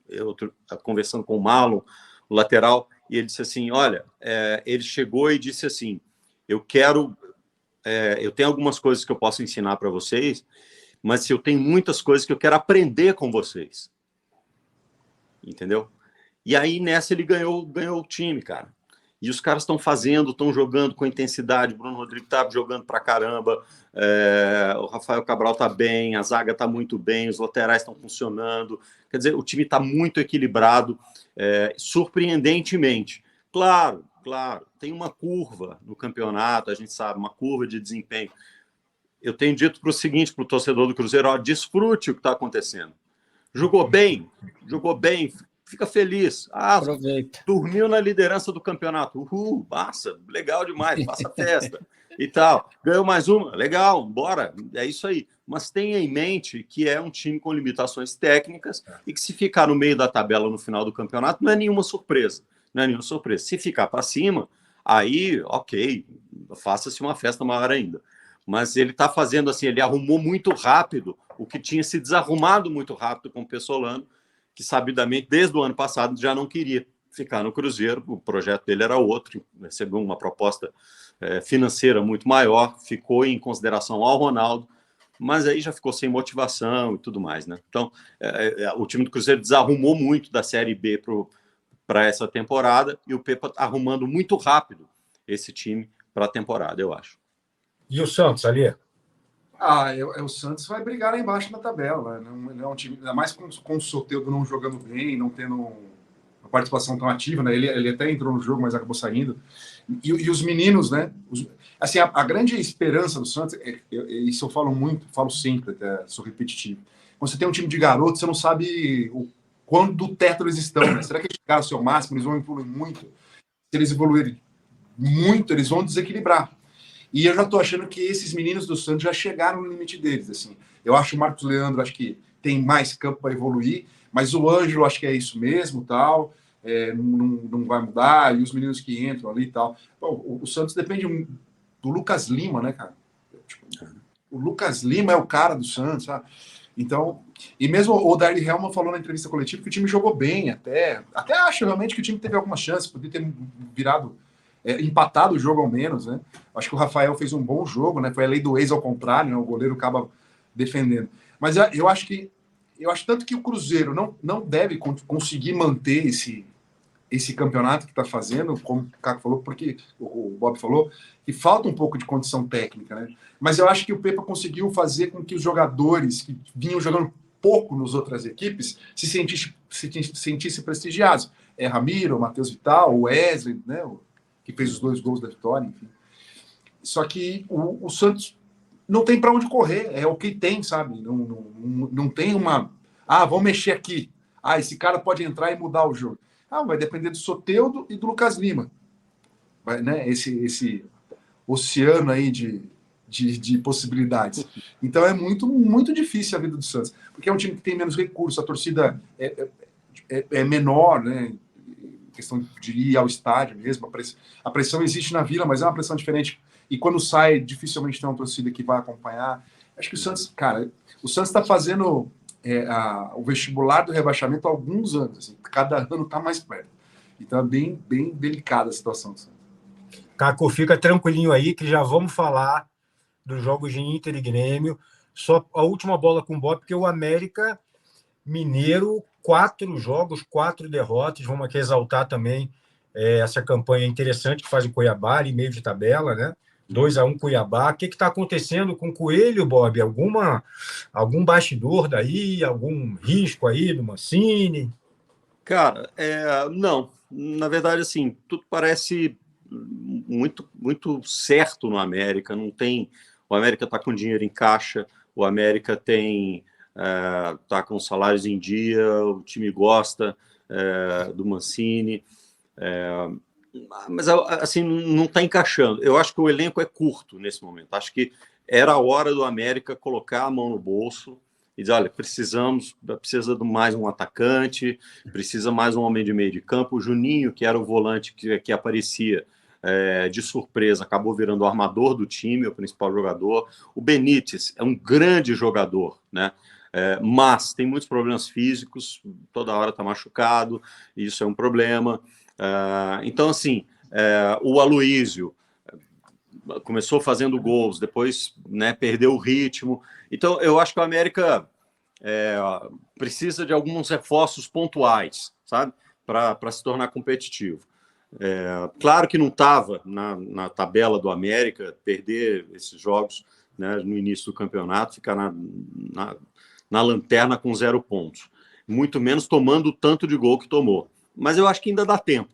Eu conversando com o Marlon, o lateral, e ele disse assim, olha, ele chegou e disse assim, eu tenho algumas coisas que eu posso ensinar para vocês, mas eu tenho muitas coisas que eu quero aprender com vocês. Entendeu? E aí, nessa, ele ganhou o time, cara. E os caras estão jogando com intensidade. O Bruno Rodrigues tá jogando pra caramba. O Rafael Cabral tá bem, a zaga tá muito bem, os laterais estão funcionando. Quer dizer, o time tá muito equilibrado, surpreendentemente. Claro, tem uma curva no campeonato, a gente sabe, uma curva de desempenho. Eu tenho dito para o torcedor do Cruzeiro, desfrute o que está acontecendo. Jogou bem, fica feliz. Aproveita. Dormiu na liderança do campeonato. Massa, legal demais, faça festa e tal. Ganhou mais uma, legal, bora, é isso aí. Mas tenha em mente que é um time com limitações técnicas e que, se ficar no meio da tabela no final do campeonato, não é nenhuma surpresa. Se ficar para cima, aí, ok, faça-se uma festa maior ainda. Mas ele está fazendo assim, ele arrumou muito rápido o que tinha se desarrumado muito rápido com o Pessolano, que sabidamente, desde o ano passado, já não queria ficar no Cruzeiro. O projeto dele era outro, recebeu uma proposta financeira muito maior, ficou em consideração ao Ronaldo, mas aí já ficou sem motivação e tudo mais, né? Então, o time do Cruzeiro desarrumou muito da Série B para essa temporada, e o Pepa arrumando muito rápido esse time para a temporada, eu acho. E o Santos, ali? O Santos vai brigar lá embaixo na tabela. Não é um time, ainda mais com o Soteldo não jogando bem, não a participação tão ativa, né? Ele até entrou no jogo, mas acabou saindo. E os meninos, né? Assim, a grande esperança do Santos, isso eu falo muito, falo sempre, até sou repetitivo. Quando você tem um time de garotos, você não sabe quando do teto eles estão, né? Será que eles chegaram ao seu máximo, eles vão evoluir muito? Se eles evoluírem muito, eles vão desequilibrar. E eu já estou achando que esses meninos do Santos já chegaram no limite deles, assim. Eu acho o Marcos Leandro, acho que tem mais campo para evoluir, mas o Ângelo, acho que é isso mesmo, tal, não vai mudar, e os meninos que entram ali e tal. Bom, o Santos depende do Lucas Lima, né, cara? Tipo, o Lucas Lima é o cara do Santos, sabe? Então, e mesmo o Darley Hellman falou na entrevista coletiva que o time jogou bem, até acho realmente que o time teve alguma chance, podia ter virado, empatado o jogo ao menos, né? Acho que o Rafael fez um bom jogo, né? Foi a lei do ex ao contrário, né? O goleiro acaba defendendo. Mas eu acho tanto que o Cruzeiro não deve conseguir manter esse campeonato que está fazendo, como o Caco falou, porque o Bob falou, que falta um pouco de condição técnica, né? Mas eu acho que o Pepa conseguiu fazer com que os jogadores que vinham jogando pouco nas outras equipes se sentissem prestigiados. Ramiro, o Matheus Vital, o Wesley, né? Que fez os 2 gols da vitória, enfim. Só que o Santos não tem para onde correr, é o que tem, sabe? Não tem uma... vamos mexer aqui. Esse cara pode entrar e mudar o jogo. Vai depender do Soteldo e do Lucas Lima. Né? Esse oceano aí de possibilidades. Então é muito, muito difícil a vida do Santos, porque é um time que tem menos recursos, a torcida é menor, né? Questão de ir ao estádio mesmo, a pressão existe na Vila, mas é uma pressão diferente, e quando sai, dificilmente tem uma torcida que vai acompanhar. Acho que o Santos, cara, está fazendo o vestibular do rebaixamento há alguns anos, assim, cada ano está mais perto, então é bem, bem delicada a situação do Santos. Caco, fica tranquilinho aí, que já vamos falar dos jogos de Inter e Grêmio, só a última bola com o Bob, porque o América Mineiro, 4 jogos, 4 derrotas. Vamos aqui exaltar também essa campanha interessante que faz o Cuiabá, ali meio de tabela, né? 2-1 Cuiabá. O que está acontecendo com o Coelho, Bob? Algum bastidor daí? Algum risco aí do Mancini? Cara, não. Na verdade, assim, tudo parece muito, muito certo no América. Não tem... O América está com dinheiro em caixa, o América tem... tá com salários em dia, o time gosta do Mancini, mas assim não está encaixando. Eu acho que o elenco é curto nesse momento. Acho que era a hora do América colocar a mão no bolso e dizer, olha, precisa de mais um atacante, precisa mais um homem de meio de campo. O Juninho, que era o volante que aparecia de surpresa, acabou virando o armador do time, o principal jogador. O Benítez é um grande jogador, né? Mas tem muitos problemas físicos, toda hora está machucado, isso é um problema. Então, assim, o Aloísio começou fazendo gols, depois, né, perdeu o ritmo. Então, eu acho que o América precisa de alguns reforços pontuais, sabe, para se tornar competitivo. Claro que não estava na tabela do América perder esses jogos, né, no início do campeonato, ficar na lanterna com 0 pontos. Muito menos tomando o tanto de gol que tomou. Mas eu acho que ainda dá tempo.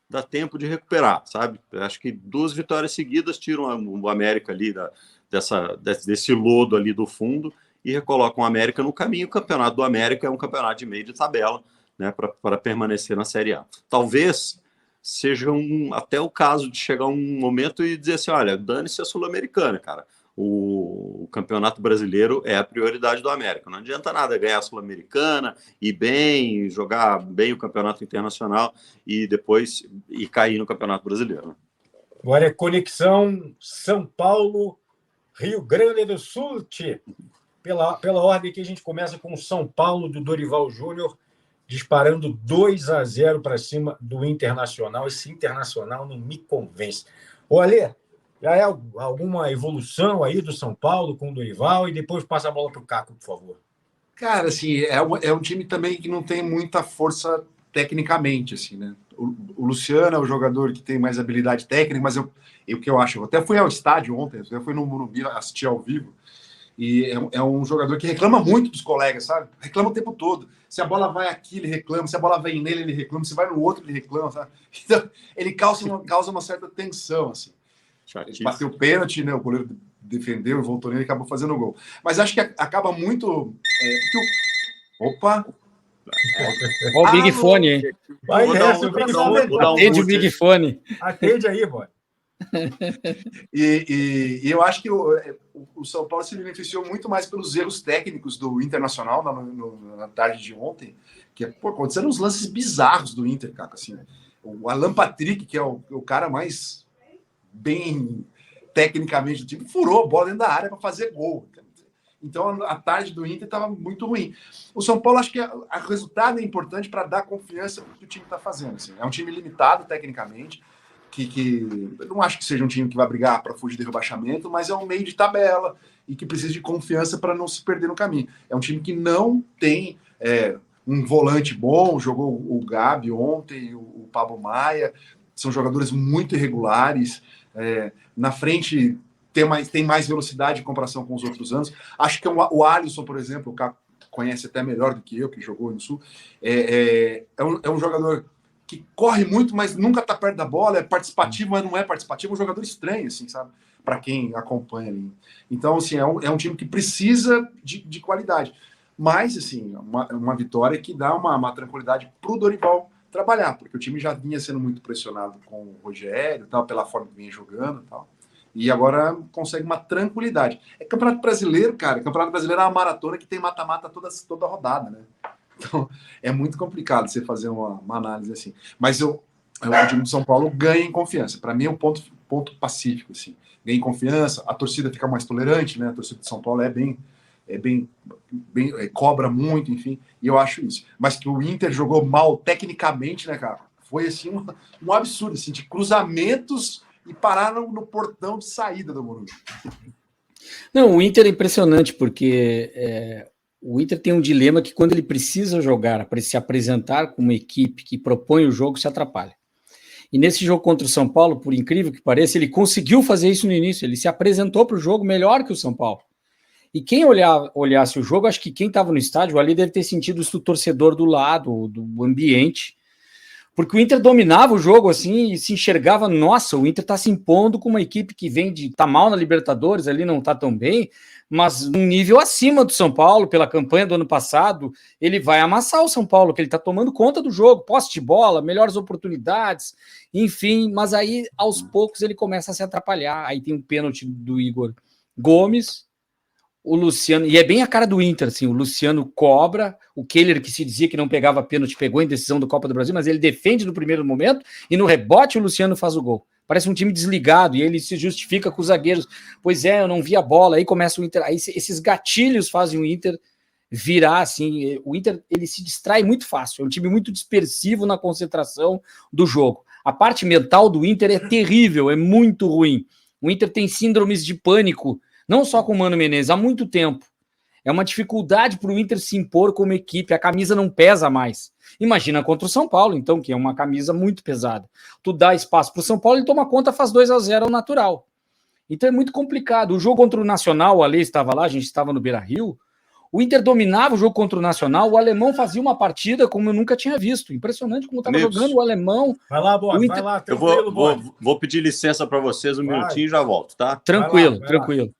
Dá tempo de recuperar, sabe? Eu acho que 2 vitórias seguidas tiram o América ali desse lodo ali do fundo e recolocam o América no caminho. O campeonato do América é um campeonato de meio de tabela, né, para permanecer na Série A. Talvez seja até o caso de chegar um momento e dizer assim, olha, dane-se a Sul-Americana, cara. O Campeonato Brasileiro é a prioridade do América. Não adianta nada ganhar a Sul-Americana, ir bem, jogar bem o Campeonato Internacional e depois cair no Campeonato Brasileiro. Agora é conexão São Paulo, Rio Grande do Sul. Pela ordem que a gente começa com o São Paulo do Dorival Júnior, disparando 2-0 para cima do Internacional. Esse Internacional não me convence. Olha, já é alguma evolução aí do São Paulo com o Dorival? E depois passa a bola para o Caco, por favor. Cara, assim, é um time também que não tem muita força tecnicamente, assim, né? O Luciano é o jogador que tem mais habilidade técnica, mas o que eu acho, eu até fui ao estádio ontem, eu fui no Morumbi assistir ao vivo, E é um jogador que reclama muito dos colegas, sabe? Reclama o tempo todo. Se a bola vai aqui, ele reclama. Se a bola vem nele, ele reclama. Se vai no outro, ele reclama, sabe? Então, ele causa uma certa tensão, assim. Ele bateu o pênalti, né? O goleiro defendeu e voltou nele e acabou fazendo o gol. Mas acho que acaba muito... Opa! Olha o Big Fone, hein? Vai nessa, o Big Fone. Atende o Big Fone. Atende aí, boy. E eu acho que o São Paulo se beneficiou muito mais pelos erros técnicos do Internacional na tarde de ontem, que aconteceram uns lances bizarros do Inter, cara. Assim, o Alan Patrick, que é o cara mais bem tecnicamente do time, furou a bola dentro da área para fazer gol. Então a tarde do Inter estava muito ruim. O São Paulo, acho que o resultado é importante para dar confiança no que o time está fazendo. Assim. É um time limitado tecnicamente, que eu não acho que seja um time que vai brigar para fugir do rebaixamento, mas é um meio de tabela e que precisa de confiança para não se perder no caminho. É um time que não tem um volante bom, jogou o Gabi ontem, o Pablo Maia, são jogadores muito irregulares. Na frente tem mais velocidade em comparação com os outros anos. Acho que o Alisson, por exemplo, o Caco conhece até melhor do que eu, que jogou no Sul, é um jogador que corre muito, mas nunca está perto da bola, é participativo, mas não é participativo, é um jogador estranho, assim, sabe? Para quem acompanha ali. Então, assim, é um time que precisa de qualidade. Mas, assim, uma vitória que dá uma tranquilidade para o Dorival trabalhar, porque o time já vinha sendo muito pressionado com o Rogério, tal, pela forma que vinha jogando e tal. E agora consegue uma tranquilidade. Campeonato Brasileiro, cara. Campeonato Brasileiro é uma maratona que tem mata-mata toda rodada, né? Então, é muito complicado você fazer uma análise assim. Mas o time de São Paulo ganha em confiança. Para mim é um ponto pacífico, assim. Ganha em confiança, a torcida fica mais tolerante, né? A torcida de São Paulo cobra muito, enfim. E eu acho isso. Mas que o Inter jogou mal tecnicamente, né, cara? Foi, assim, um absurdo, assim, de cruzamentos e parar no portão de saída do Morumbi. Não, o Inter é impressionante, porque o Inter tem um dilema que quando ele precisa jogar, para se apresentar como uma equipe que propõe o jogo, se atrapalha. E nesse jogo contra o São Paulo, por incrível que pareça, ele conseguiu fazer isso no início, ele se apresentou para o jogo melhor que o São Paulo. E quem olhasse o jogo, acho que quem estava no estádio ali deve ter sentido isso do torcedor do lado, do ambiente, porque o Inter dominava o jogo assim e se enxergava, nossa, o Inter está se impondo com uma equipe que vem tá mal na Libertadores, ali não está tão bem, mas num nível acima do São Paulo, pela campanha do ano passado, ele vai amassar o São Paulo, que ele está tomando conta do jogo, posse de bola, melhores oportunidades, enfim, mas aí aos poucos ele começa a se atrapalhar, aí tem um pênalti do Igor Gomes, o Luciano, e é bem a cara do Inter, assim, o Luciano cobra, o Keller, que se dizia que não pegava pênalti, pegou em decisão do Copa do Brasil, mas ele defende no primeiro momento, e no rebote o Luciano faz o gol. Parece um time desligado, e ele se justifica com os zagueiros, pois eu não vi a bola, aí começa o Inter, aí esses gatilhos fazem o Inter virar, assim, o Inter, ele se distrai muito fácil, é um time muito dispersivo na concentração do jogo. A parte mental do Inter é terrível, é muito ruim. O Inter tem síndromes de pânico, não só com o Mano Menezes, há muito tempo. É uma dificuldade para o Inter se impor como equipe, a camisa não pesa mais. Imagina contra o São Paulo, então, que é uma camisa muito pesada. Tu dá espaço para o São Paulo, ele toma conta, faz 2-0 ao natural. Então é muito complicado. O jogo contra o Nacional, o Ale estava lá, a gente estava no Beira-Rio, o Inter dominava o jogo contra o Nacional, o alemão fazia uma partida como eu nunca tinha visto. Impressionante como estava jogando o alemão. Vai lá, Boa, Inter... vai lá, tranquilo. Eu vou pedir licença para vocês minutinho e já volto, tá? Tranquilo, tranquilo.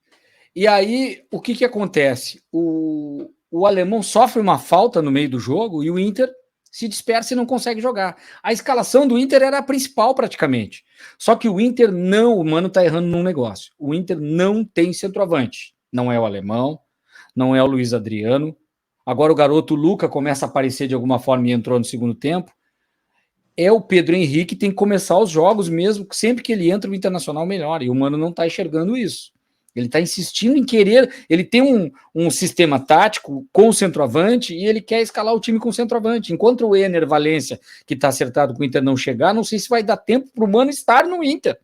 E aí, o que acontece? O alemão sofre uma falta no meio do jogo e o Inter se dispersa e não consegue jogar. A escalação do Inter era a principal praticamente. Só que o Inter não, o Mano tá errando num negócio. O Inter não tem centroavante. Não é o alemão, não é o Luiz Adriano. Agora o garoto Luca começa a aparecer de alguma forma e entrou no segundo tempo. É o Pedro Henrique que tem que começar os jogos mesmo, sempre que ele entra o Internacional melhora. E o Mano não tá enxergando isso. Ele está insistindo em querer, ele tem um sistema tático com o centroavante e ele quer escalar o time com o centroavante. Enquanto o Ener Valencia, que está acertado com o Inter, não chegar, não sei se vai dar tempo para o Mano estar no Inter.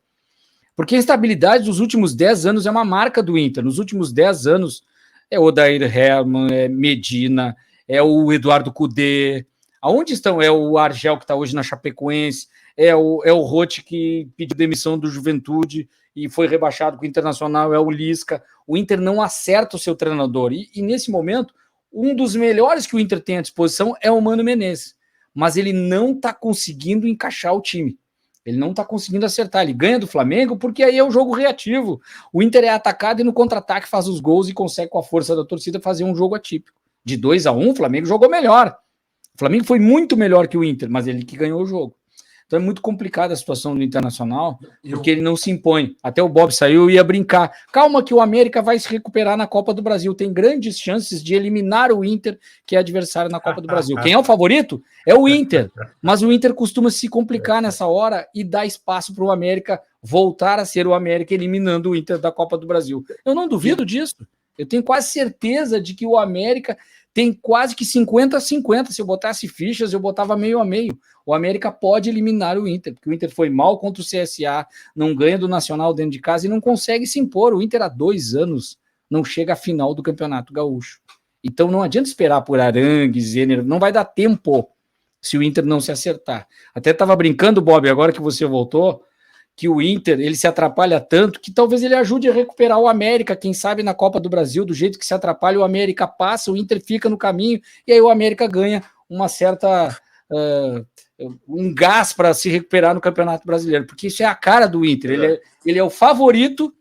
Porque a instabilidade dos últimos 10 anos é uma marca do Inter. Nos últimos 10 anos é o Odair Hermann, é Medina, é o Eduardo Cudê, Aonde estão? É o Argel que está hoje na Chapecoense, é o Roth que pediu demissão do Juventude e foi rebaixado com o Internacional, é o Lisca. O Inter não acerta o seu treinador. E nesse momento, um dos melhores que o Inter tem à disposição é o Mano Menezes. Mas ele não está conseguindo encaixar o time. Ele não está conseguindo acertar. Ele ganha do Flamengo porque aí é o jogo reativo. O Inter é atacado e no contra-ataque faz os gols e consegue, com a força da torcida, fazer um jogo atípico. De 2-1, o Flamengo jogou melhor. O Flamengo foi muito melhor que o Inter, mas ele que ganhou o jogo. Então é muito complicada a situação do Internacional, porque ele não se impõe. Até o Bob saiu e ia brincar. Calma que o América vai se recuperar na Copa do Brasil. Tem grandes chances de eliminar o Inter, que é adversário na Copa do Brasil. Quem é o favorito? É o Inter. Mas o Inter costuma se complicar nessa hora e dar espaço para o América voltar a ser o América, eliminando o Inter da Copa do Brasil. Eu não duvido disso. Eu tenho quase certeza de que o América tem quase que 50-50. Se eu botasse fichas, eu botava meio a meio. O América pode eliminar o Inter, porque o Inter foi mal contra o CSA, não ganha do Nacional dentro de casa e não consegue se impor. O Inter há 2 anos não chega à final do Campeonato Gaúcho. Então não adianta esperar por Arangues, Zener, não vai dar tempo se o Inter não se acertar. Até estava brincando, Bob, agora que você voltou, que o Inter ele se atrapalha tanto que talvez ele ajude a recuperar o América, quem sabe na Copa do Brasil, do jeito que se atrapalha, o América passa, o Inter fica no caminho, e aí o América ganha uma certa... um gás para se recuperar no Campeonato Brasileiro, porque isso é a cara do Inter, ele é o favorito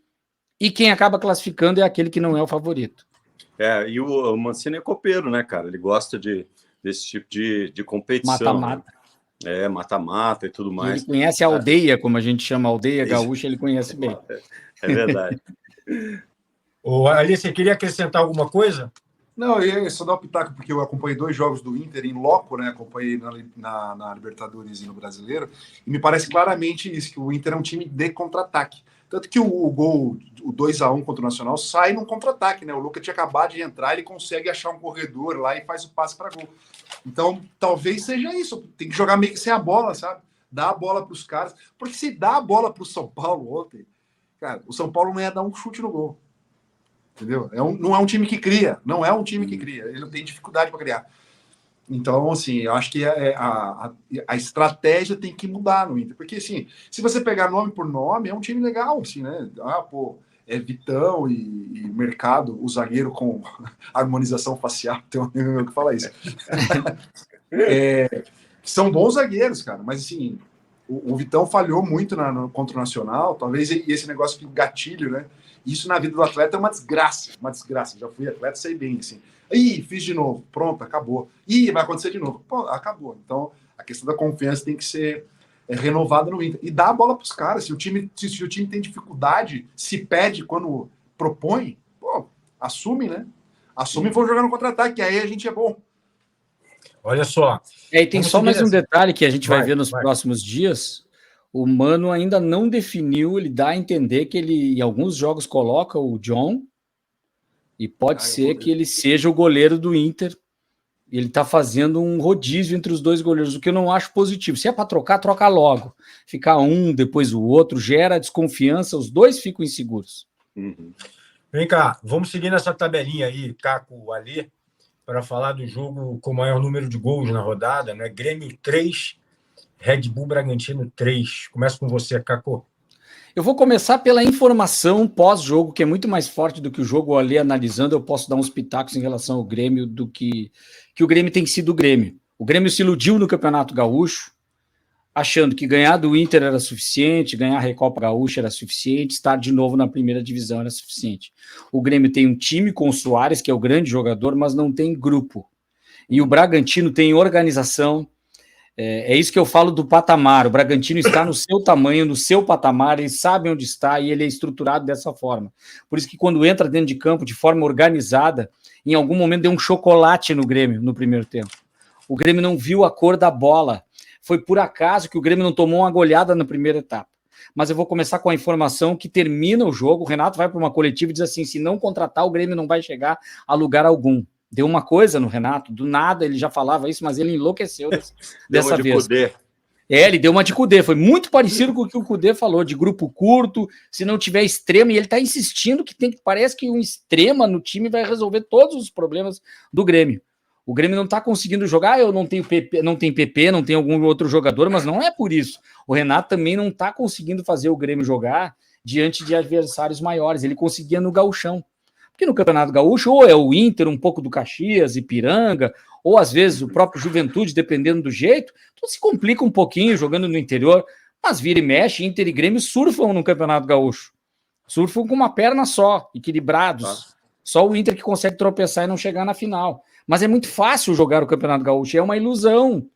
e quem acaba classificando é aquele que não é o favorito. E o Mancini é copeiro, né, cara? Ele gosta desse tipo de competição. Mata-mata. Né? Mata-mata e tudo mais. Ele conhece a aldeia, como a gente chama, a aldeia gaúcha, ele conhece bem. É verdade. Ali, você queria acrescentar alguma coisa? Não, eu ia só dar o pitaco, porque eu acompanhei 2 jogos do Inter em loco, né? Acompanhei na Libertadores e no Brasileiro, e me parece claramente isso, que o Inter é um time de contra-ataque. Tanto que o gol, o 2-1 contra o Nacional, sai num contra-ataque, né? O Lucas tinha acabado de entrar, ele consegue achar um corredor lá e faz o passe para gol. Então, talvez seja isso. Tem que jogar meio que sem a bola, sabe? Dar a bola para os caras. Porque se dá a bola para o São Paulo ontem, cara, o São Paulo não ia dar um chute no gol. Entendeu? Não é um time que cria. Não é um time que cria. Ele não tem dificuldade para criar. Então, assim, eu acho que a estratégia tem que mudar no Inter. Porque, assim, se você pegar nome por nome, é um time legal, assim, né? É Vitão e Mercado, o zagueiro com harmonização facial, tem um amigo que fala isso. São bons zagueiros, cara, mas, assim, o Vitão falhou muito contra o Nacional, talvez esse negócio de gatilho, né? Isso na vida do atleta é uma desgraça, Já fui atleta, sei bem, assim. Ih, fiz de novo, pronto, acabou. Ih, vai acontecer de novo. Pô, acabou. Então, a questão da confiança tem que ser renovada no Inter. E dá a bola para os caras. Se o time tem dificuldade, se pede quando propõe, pô, assume, né? Assume e vão jogar no contra-ataque, que aí a gente é bom. Olha só. E tem só mais um detalhe que a gente vai ver nos próximos dias. O Mano ainda não definiu, ele dá a entender que ele, em alguns jogos, coloca o John, e pode ser que ele seja o goleiro do Inter. Ele está fazendo um rodízio entre os 2 goleiros, o que eu não acho positivo. Se é para trocar, troca logo. Ficar um, depois o outro, gera desconfiança, os 2 ficam inseguros. Uhum. Vem cá, vamos seguir nessa tabelinha aí, Caco, Ali, para falar do jogo com o maior número de gols na rodada, né? Grêmio 3, Red Bull Bragantino 3. Começa com você, Caco. Eu vou começar pela informação pós-jogo, que é muito mais forte do que o jogo ali analisando. Eu posso dar uns pitacos em relação ao Grêmio do que o Grêmio tem sido o Grêmio. O Grêmio se iludiu no Campeonato Gaúcho, achando que ganhar do Inter era suficiente, ganhar a Recopa Gaúcha era suficiente, estar de novo na primeira divisão era suficiente. O Grêmio tem um time com o Soares, que é o grande jogador, mas não tem grupo. E o Bragantino tem organização. É isso que eu falo do patamar. O Bragantino está no seu tamanho, no seu patamar, ele sabe onde está e ele é estruturado dessa forma. Por isso que quando entra dentro de campo de forma organizada, em algum momento deu um chocolate no Grêmio no primeiro tempo. O Grêmio não viu a cor da bola. Foi por acaso que o Grêmio não tomou uma goleada na primeira etapa. Mas eu vou começar com a informação que termina o jogo. O Renato vai para uma coletiva e diz assim, se não contratar, o Grêmio não vai chegar a lugar algum. Deu uma coisa no Renato, do nada ele já falava isso, mas ele enlouqueceu dessa vez. Ele deu uma de Cudê, foi muito parecido com o que o Cudê falou, de grupo curto, se não tiver extrema, e ele está insistindo que parece que um extrema no time vai resolver todos os problemas do Grêmio. O Grêmio não está conseguindo jogar, eu não tenho PP, não tem PP, não tem algum outro jogador, mas não é por isso. O Renato também não está conseguindo fazer o Grêmio jogar diante de adversários maiores. Ele conseguia no Gauchão. Porque no Campeonato Gaúcho, ou é o Inter, um pouco do Caxias, Ipiranga, ou às vezes o próprio Juventude, dependendo do jeito, tudo se complica um pouquinho jogando no interior, mas vira e mexe, Inter e Grêmio surfam no Campeonato Gaúcho. Surfam com uma perna só, equilibrados. Só o Inter que consegue tropeçar e não chegar na final. Mas é muito fácil jogar o Campeonato Gaúcho, é uma ilusão.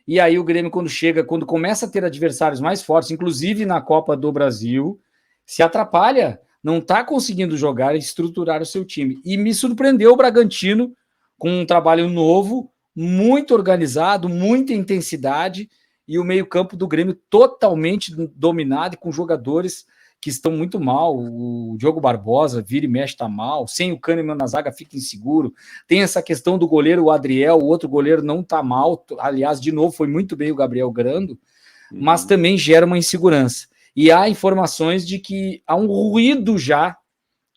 E aí o Grêmio, quando começa a ter adversários mais fortes, inclusive na Copa do Brasil, se atrapalha, não está conseguindo jogar e estruturar o seu time. E me surpreendeu o Bragantino com um trabalho novo, muito organizado, muita intensidade, e o meio-campo do Grêmio totalmente dominado e com jogadores que estão muito mal. O Diogo Barbosa vira e mexe, está mal. Sem o Kahneman na zaga, fica inseguro. Tem essa questão do goleiro, o Adriel, o outro goleiro não está mal. Aliás, de novo, foi muito bem o Gabriel Grando, mas também gera uma insegurança. E há informações de que há um ruído já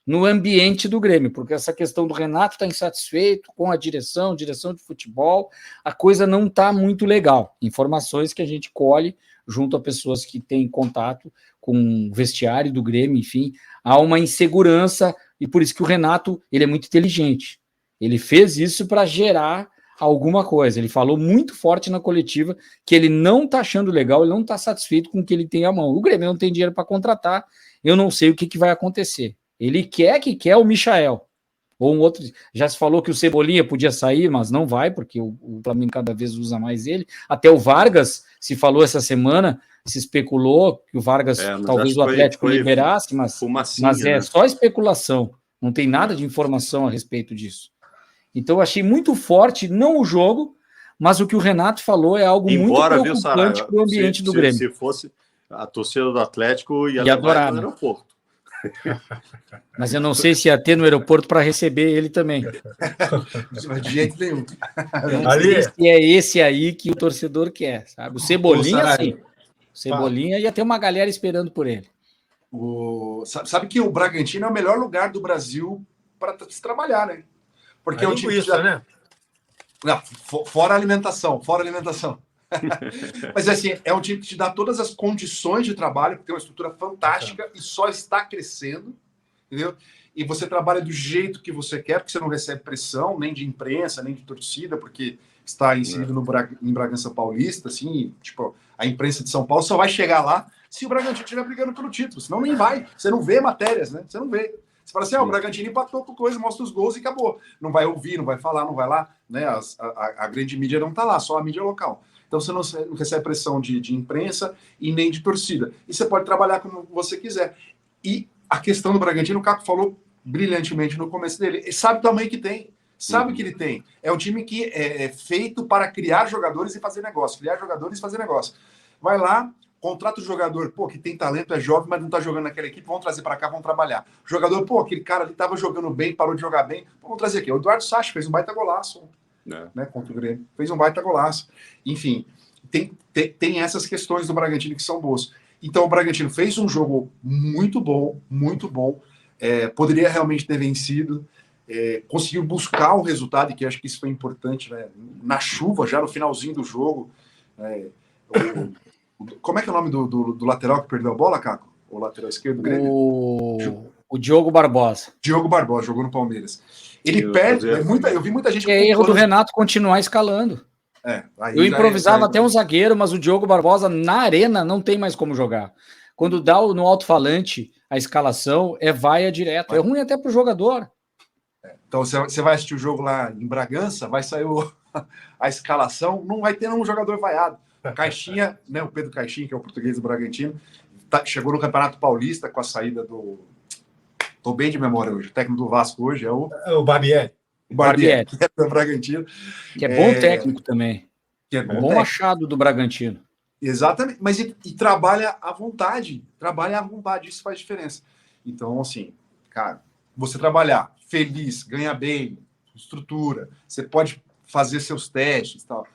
no ambiente do Grêmio, porque essa questão do Renato está insatisfeito com a direção de futebol, a coisa não está muito legal. Informações que a gente colhe junto a pessoas que têm contato com o vestiário do Grêmio, enfim, há uma insegurança, e por isso que o Renato, ele é muito inteligente. Ele fez isso para gerar alguma coisa. Ele falou muito forte na coletiva que ele não está achando legal, ele não está satisfeito com o que ele tem à mão. O Grêmio não tem dinheiro para contratar, eu não sei o que vai acontecer. Ele quer o Michael, ou um outro. Já se falou que o Cebolinha podia sair, mas não vai, porque o Flamengo cada vez usa mais ele. Até o Vargas, se falou essa semana, se especulou que o Vargas talvez o Atlético liberasse, mas é só especulação, não tem nada de informação a respeito disso. Então eu achei muito forte, não o jogo, mas o que o Renato falou é algo muito preocupante para o ambiente do Grêmio. Se fosse a torcida do Atlético, ia adorar no aeroporto. Mas eu não sei se ia ter no aeroporto para receber ele também. De jeito nenhum. Não sei se é esse aí que o torcedor quer, sabe? O Cebolinha, sim. O Cebolinha ia ter uma galera esperando por ele. Sabe que o Bragantino é o melhor lugar do Brasil para se trabalhar, né? Porque é um time né? Não, fora alimentação. Mas assim, é um time que te dá todas as condições de trabalho, porque tem uma estrutura fantástica e só está crescendo, entendeu? E você trabalha do jeito que você quer, porque você não recebe pressão, nem de imprensa, nem de torcida, porque está inserido em Bragança Paulista, assim, tipo, a imprensa de São Paulo só vai chegar lá se o Bragantino estiver brigando pelo título, senão nem vai. Você não vê matérias, né? Você não vê. Você fala assim, o Bragantino empatou com coisa, mostra os gols e acabou. Não vai ouvir, não vai falar, não vai lá, né? A grande mídia não está lá, só a mídia local. Então você não recebe pressão de imprensa e nem de torcida. E você pode trabalhar como você quiser. E a questão do Bragantino, o Caco falou brilhantemente no começo dele. Ele sabe o tamanho que tem. Sabe o que ele tem. É um time que é feito para criar jogadores e fazer negócio. Criar jogadores e fazer negócio. Vai lá, contrata o jogador, que tem talento, é jovem, mas não está jogando naquela equipe, vamos trazer para cá, vamos trabalhar. O jogador, aquele cara ali estava jogando bem, parou de jogar bem, vamos trazer aqui. O Eduardo Sacha fez um baita golaço. Né, contra o Grêmio. Fez um baita golaço. Enfim, tem essas questões do Bragantino que são boas. Então o Bragantino fez um jogo muito bom, poderia realmente ter vencido, conseguiu buscar o resultado, e que acho que isso foi importante, né, na chuva, já no finalzinho do jogo. Como é que é o nome do lateral que perdeu a bola, Caco? O lateral esquerdo do Grêmio? O Diogo Barbosa. Diogo Barbosa, jogou no Palmeiras. Ele perde. Eu vi muita gente. É erro do Renato continuar escalando. Eu improvisava até um zagueiro, mas o Diogo Barbosa na arena não tem mais como jogar. Quando dá no alto-falante a escalação, vaia direto. É ruim até pro jogador. Então você vai assistir o jogo lá em Bragança, vai sair a escalação, não vai ter um jogador vaiado. Caixinha, né, o Pedro Caixinha, que é o português do Bragantino, chegou no Campeonato Paulista com a saída do... Estou bem de memória hoje. O técnico do Vasco hoje é o Barbieri. O Barbieri, que é do Bragantino. Que é bom técnico também. Que é bom achado do Bragantino. Exatamente. Mas e trabalha à vontade. Trabalha à vontade. Isso faz diferença. Então, assim, cara, você trabalhar feliz, ganhar bem, estrutura, você pode fazer seus testes e tal.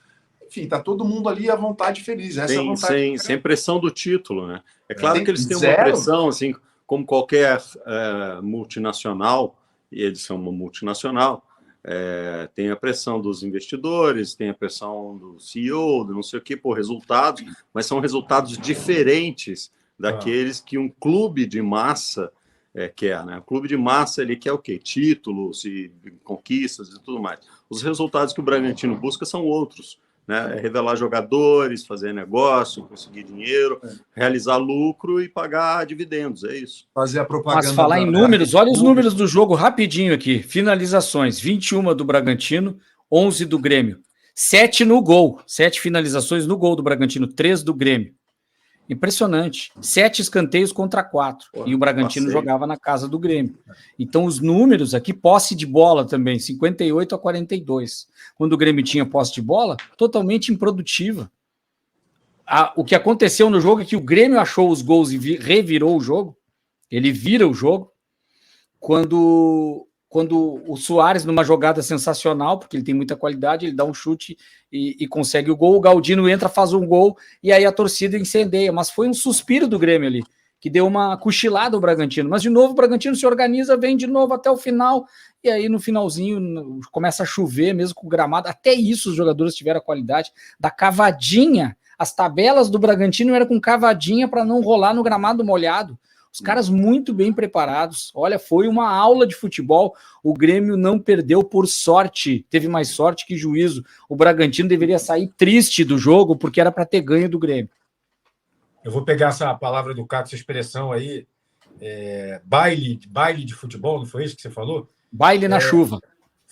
Enfim, tá todo mundo ali à vontade feliz. Essa é a vontade. Sem pressão do título, né? É claro que eles têm uma pressão, assim, como qualquer multinacional, e eles são uma multinacional, Tem a pressão dos investidores, tem a pressão do CEO, do não sei o que, por resultados, mas são resultados diferentes daqueles que um clube de massa quer, né? O clube de massa, ele quer o quê? Títulos e conquistas e tudo mais. Os resultados que o Bragantino busca são outros, né? É revelar jogadores, fazer negócio, conseguir dinheiro, realizar lucro e pagar dividendos, é isso. Fazer a propaganda. Mas falar em números, olha os números do jogo rapidinho aqui. Finalizações, 21 do Bragantino, 11 do Grêmio. 7 no gol, 7 finalizações no gol do Bragantino, 3 do Grêmio. Impressionante. 7 escanteios contra 4. E o Bragantino jogava na casa do Grêmio. Então, os números aqui, posse de bola também, 58-42. Quando o Grêmio tinha posse de bola, totalmente improdutiva. O que aconteceu no jogo é que o Grêmio achou os gols e revirou o jogo. Ele vira o jogo. Quando o Soares, numa jogada sensacional, porque ele tem muita qualidade, ele dá um chute e consegue o gol, o Galdino entra, faz um gol, e aí a torcida incendeia. Mas foi um suspiro do Grêmio ali, que deu uma cochilada ao Bragantino. Mas, de novo, o Bragantino se organiza, vem de novo até o final, e aí no finalzinho começa a chover, mesmo com o gramado. Até isso os jogadores tiveram a qualidade da cavadinha. As tabelas do Bragantino eram com cavadinha para não rolar no gramado molhado. Os caras muito bem preparados. Olha, foi uma aula de futebol. O Grêmio não perdeu por sorte. Teve mais sorte que juízo. O Bragantino deveria sair triste do jogo porque era para ter ganho do Grêmio. Eu vou pegar essa palavra do Caco, essa expressão aí. Baile de futebol, não foi isso que você falou? Baile na chuva.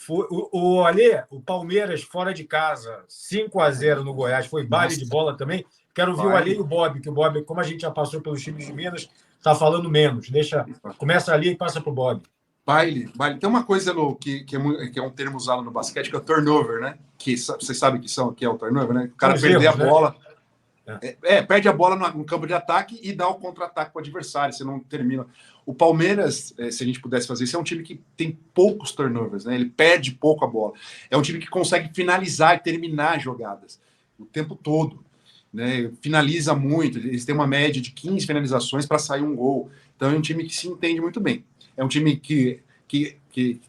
O Palmeiras fora de casa, 5-0 no Goiás. Foi baile de bola também. Quero ouvir o Alê e o Bob, que o Bob, como a gente já passou pelos times de Minas, está falando menos. Começa ali e passa para o Bob. Baile. Tem uma coisa que é um termo usado no basquete, que é o turnover, né? Que vocês sabem que é o turnover, né? O cara perder a bola. Perde a bola no campo de ataque e dá o contra-ataque para o adversário. Você não termina. O Palmeiras, se a gente pudesse fazer isso, é um time que tem poucos turnovers, né? Ele perde pouco a bola. É um time que consegue finalizar e terminar jogadas o tempo todo. Né, finaliza muito, eles têm uma média de 15 finalizações para sair um gol. Então é um time que se entende muito bem. É um time que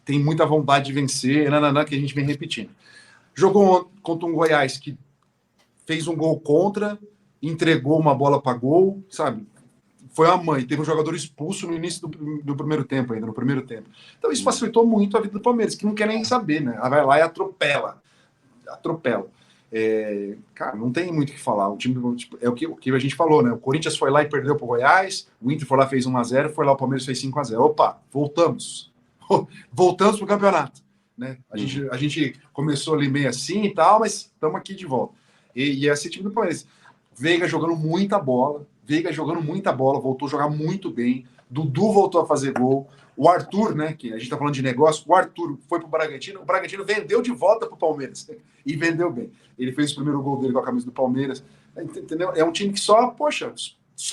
tem muita vontade de vencer, que a gente vem repetindo. Jogou contra um Goiás que fez um gol contra, entregou uma bola para gol, sabe? Foi a mãe. Teve um jogador expulso no início do primeiro tempo, ainda no primeiro tempo. Então isso facilitou muito a vida do Palmeiras, que não quer nem saber, né? Vai lá e atropela. Cara, não tem muito o que falar. O time é o que a gente falou, né? O Corinthians foi lá e perdeu para o Goiás, o Inter foi lá e fez 1-0, foi lá o Palmeiras fez 5-0. Opa, voltamos para o campeonato, né? A gente começou ali meio assim e tal, mas estamos aqui de volta. E esse time do Palmeiras, Veiga jogando muita bola, voltou a jogar muito bem. Dudu voltou a fazer gol. O Arthur, né, que a gente está falando de negócio, o Arthur foi para o Bragantino vendeu de volta para o Palmeiras e vendeu bem. Ele fez o primeiro gol dele com a camisa do Palmeiras, entendeu? É um time que só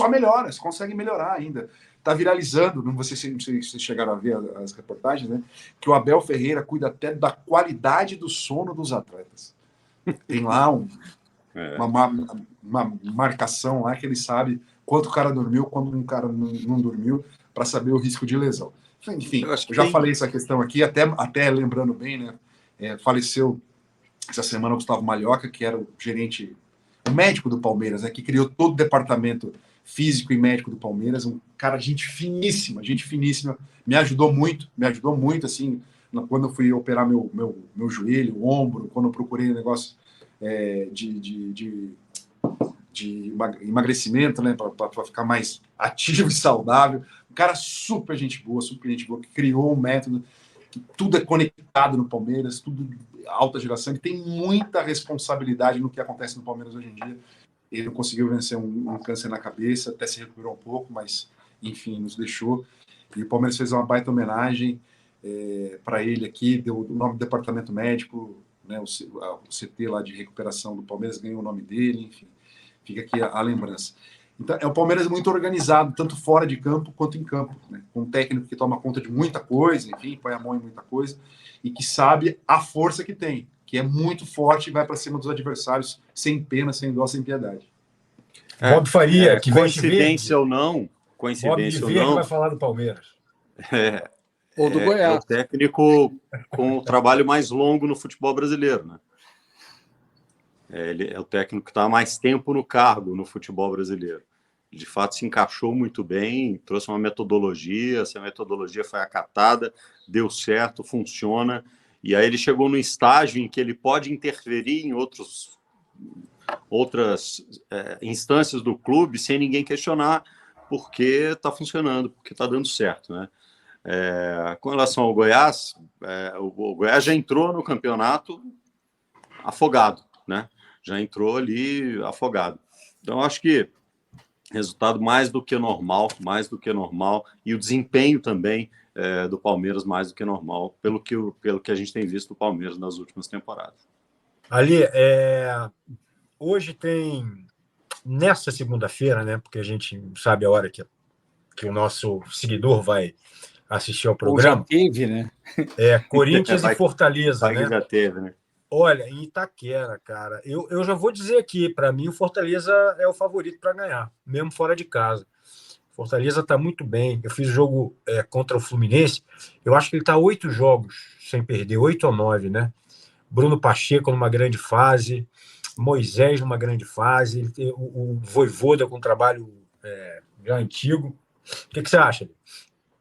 melhora, consegue melhorar ainda. Está viralizando, não sei se vocês chegaram a ver as reportagens, né, que o Abel Ferreira cuida até da qualidade do sono dos atletas. Tem lá uma marcação lá que ele sabe quanto o cara dormiu, quando um cara não dormiu, para saber o risco de lesão. Enfim, eu já falei essa questão aqui, até lembrando bem, né? Faleceu essa semana o Gustavo Malhoca, que era o médico do Palmeiras, né? Que criou todo o departamento físico e médico do Palmeiras, um cara gente finíssima, me ajudou muito, assim, quando eu fui operar meu joelho, o ombro, quando eu procurei um negócio de emagrecimento, né, para ficar mais ativo e saudável. Um cara super gente boa, que criou um método, que tudo é conectado no Palmeiras, tudo alta geração, que tem muita responsabilidade no que acontece no Palmeiras hoje em dia. Ele não conseguiu vencer um câncer na cabeça, até se recuperou um pouco, mas, enfim, nos deixou. E o Palmeiras fez uma baita homenagem para ele aqui, deu o nome do departamento médico, né, o CT lá de recuperação do Palmeiras ganhou o nome dele, enfim. Fica aqui a lembrança. Então, é o Palmeiras muito organizado, tanto fora de campo quanto em campo, né? Com um técnico que toma conta de muita coisa, enfim, põe a mão em muita coisa, e que sabe a força que tem, que é muito forte e vai para cima dos adversários sem pena, sem dó, sem piedade. Bob Faria, que coincidência ou não, Bob de Verde vai falar do Palmeiras. Ou do É Goiás. o técnico com o trabalho mais longo no futebol brasileiro, né? Ele é o técnico que está há mais tempo no cargo no futebol brasileiro. De fato, se encaixou muito bem, trouxe uma metodologia, essa metodologia foi acatada, deu certo, funciona, e aí ele chegou no estágio em que ele pode interferir em outras instâncias do clube sem ninguém questionar, porque está funcionando, porque está dando certo, né? Com relação ao Goiás, o Goiás já entrou no campeonato afogado, né? Já entrou ali afogado. Então, acho que resultado mais do que normal, e o desempenho também do Palmeiras mais do que normal, pelo que a gente tem visto do Palmeiras nas últimas temporadas. Ali, hoje tem, nessa segunda-feira, né? Porque a gente sabe a hora que o nosso seguidor vai assistir ao programa. Já teve, né? Corinthians e Fortaleza, né? Já teve, né? Olha, em Itaquera, cara, eu já vou dizer aqui, para mim o Fortaleza é o favorito para ganhar, mesmo fora de casa. Fortaleza está muito bem. Eu fiz o jogo contra o Fluminense, eu acho que ele está 8 jogos sem perder, 8 ou 9, né? Bruno Pacheco numa grande fase, Moisés numa grande fase, o Vojvoda com um trabalho já antigo. O que você acha?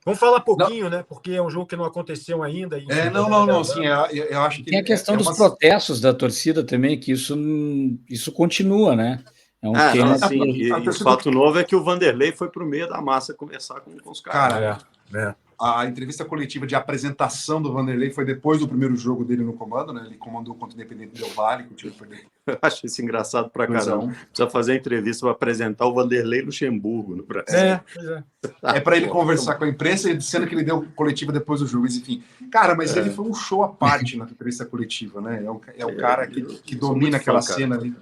Vamos falar pouquinho, né? Porque é um jogo que não aconteceu ainda. Não. Sim, eu acho que tem a questão dos protestos da torcida também, que isso continua, né? É um tema. Sim. E o fato novo é que o Vanderlei foi para o meio da massa conversar com os caras. Cara, a entrevista coletiva de apresentação do Vanderlei foi depois do primeiro jogo dele no comando, né? Ele comandou contra o Independente Del Valle, que o time foi dele. Eu acho isso engraçado pra caramba. Precisa fazer a entrevista para apresentar o Vanderlei Luxemburgo no Brasil. É para ele conversar com a imprensa, sendo que ele deu coletiva depois do jogo. Mas, enfim, cara, mas ele foi um show à parte na entrevista coletiva, né? É um cara que domina aquela cena ali.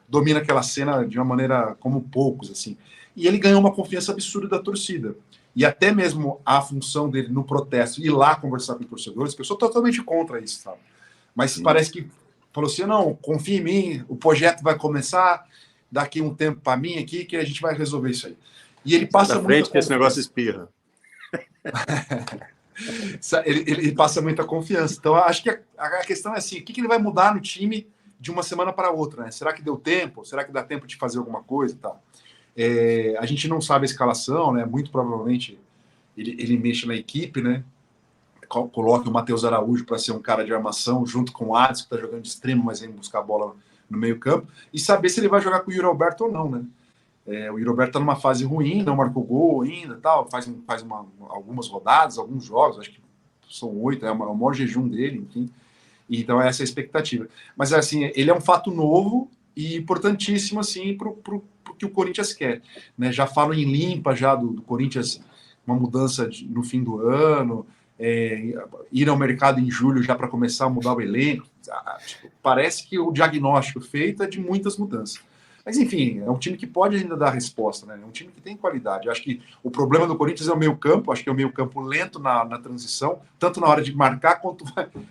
Domina aquela cena de uma maneira como poucos, assim. E ele ganhou uma confiança absurda da torcida. E até mesmo a função dele no protesto, ir lá conversar com torcedores, que eu sou totalmente contra isso, sabe? Mas parece que falou assim, não, confia em mim, o projeto vai começar daqui um tempo para mim aqui, que a gente vai resolver isso aí. E ele passa muita frente que esse negócio espirra. ele passa muita confiança. Então, acho que a questão é assim, o que ele vai mudar no time de uma semana para outra, né? Será que deu tempo? Será que dá tempo de fazer alguma coisa e tal? A gente não sabe a escalação, né? Muito provavelmente ele mexe na equipe, né? Coloca o Matheus Araújo para ser um cara de armação, junto com o Adson, que está jogando de extremo, mas vem buscar a bola no meio-campo, e saber se ele vai jogar com o Yuri Alberto ou não, né? O Yuri Alberto está numa fase ruim, não marcou gol ainda, tal, faz algumas rodadas, alguns jogos, acho que são 8, é o maior jejum dele, enfim. Então, essa é a expectativa. Mas, assim, ele é um fato novo e importantíssimo, assim, para o que o Corinthians quer, né? Já falo em limpa, já do Corinthians, uma mudança no fim do ano, ir ao mercado em julho já para começar a mudar o elenco. Parece que o diagnóstico feito é de muitas mudanças. Mas, enfim, é um time que pode ainda dar resposta, né? É um time que tem qualidade. Eu acho que o problema do Corinthians é o meio-campo. Acho que é o meio-campo lento na transição, tanto na hora de marcar quanto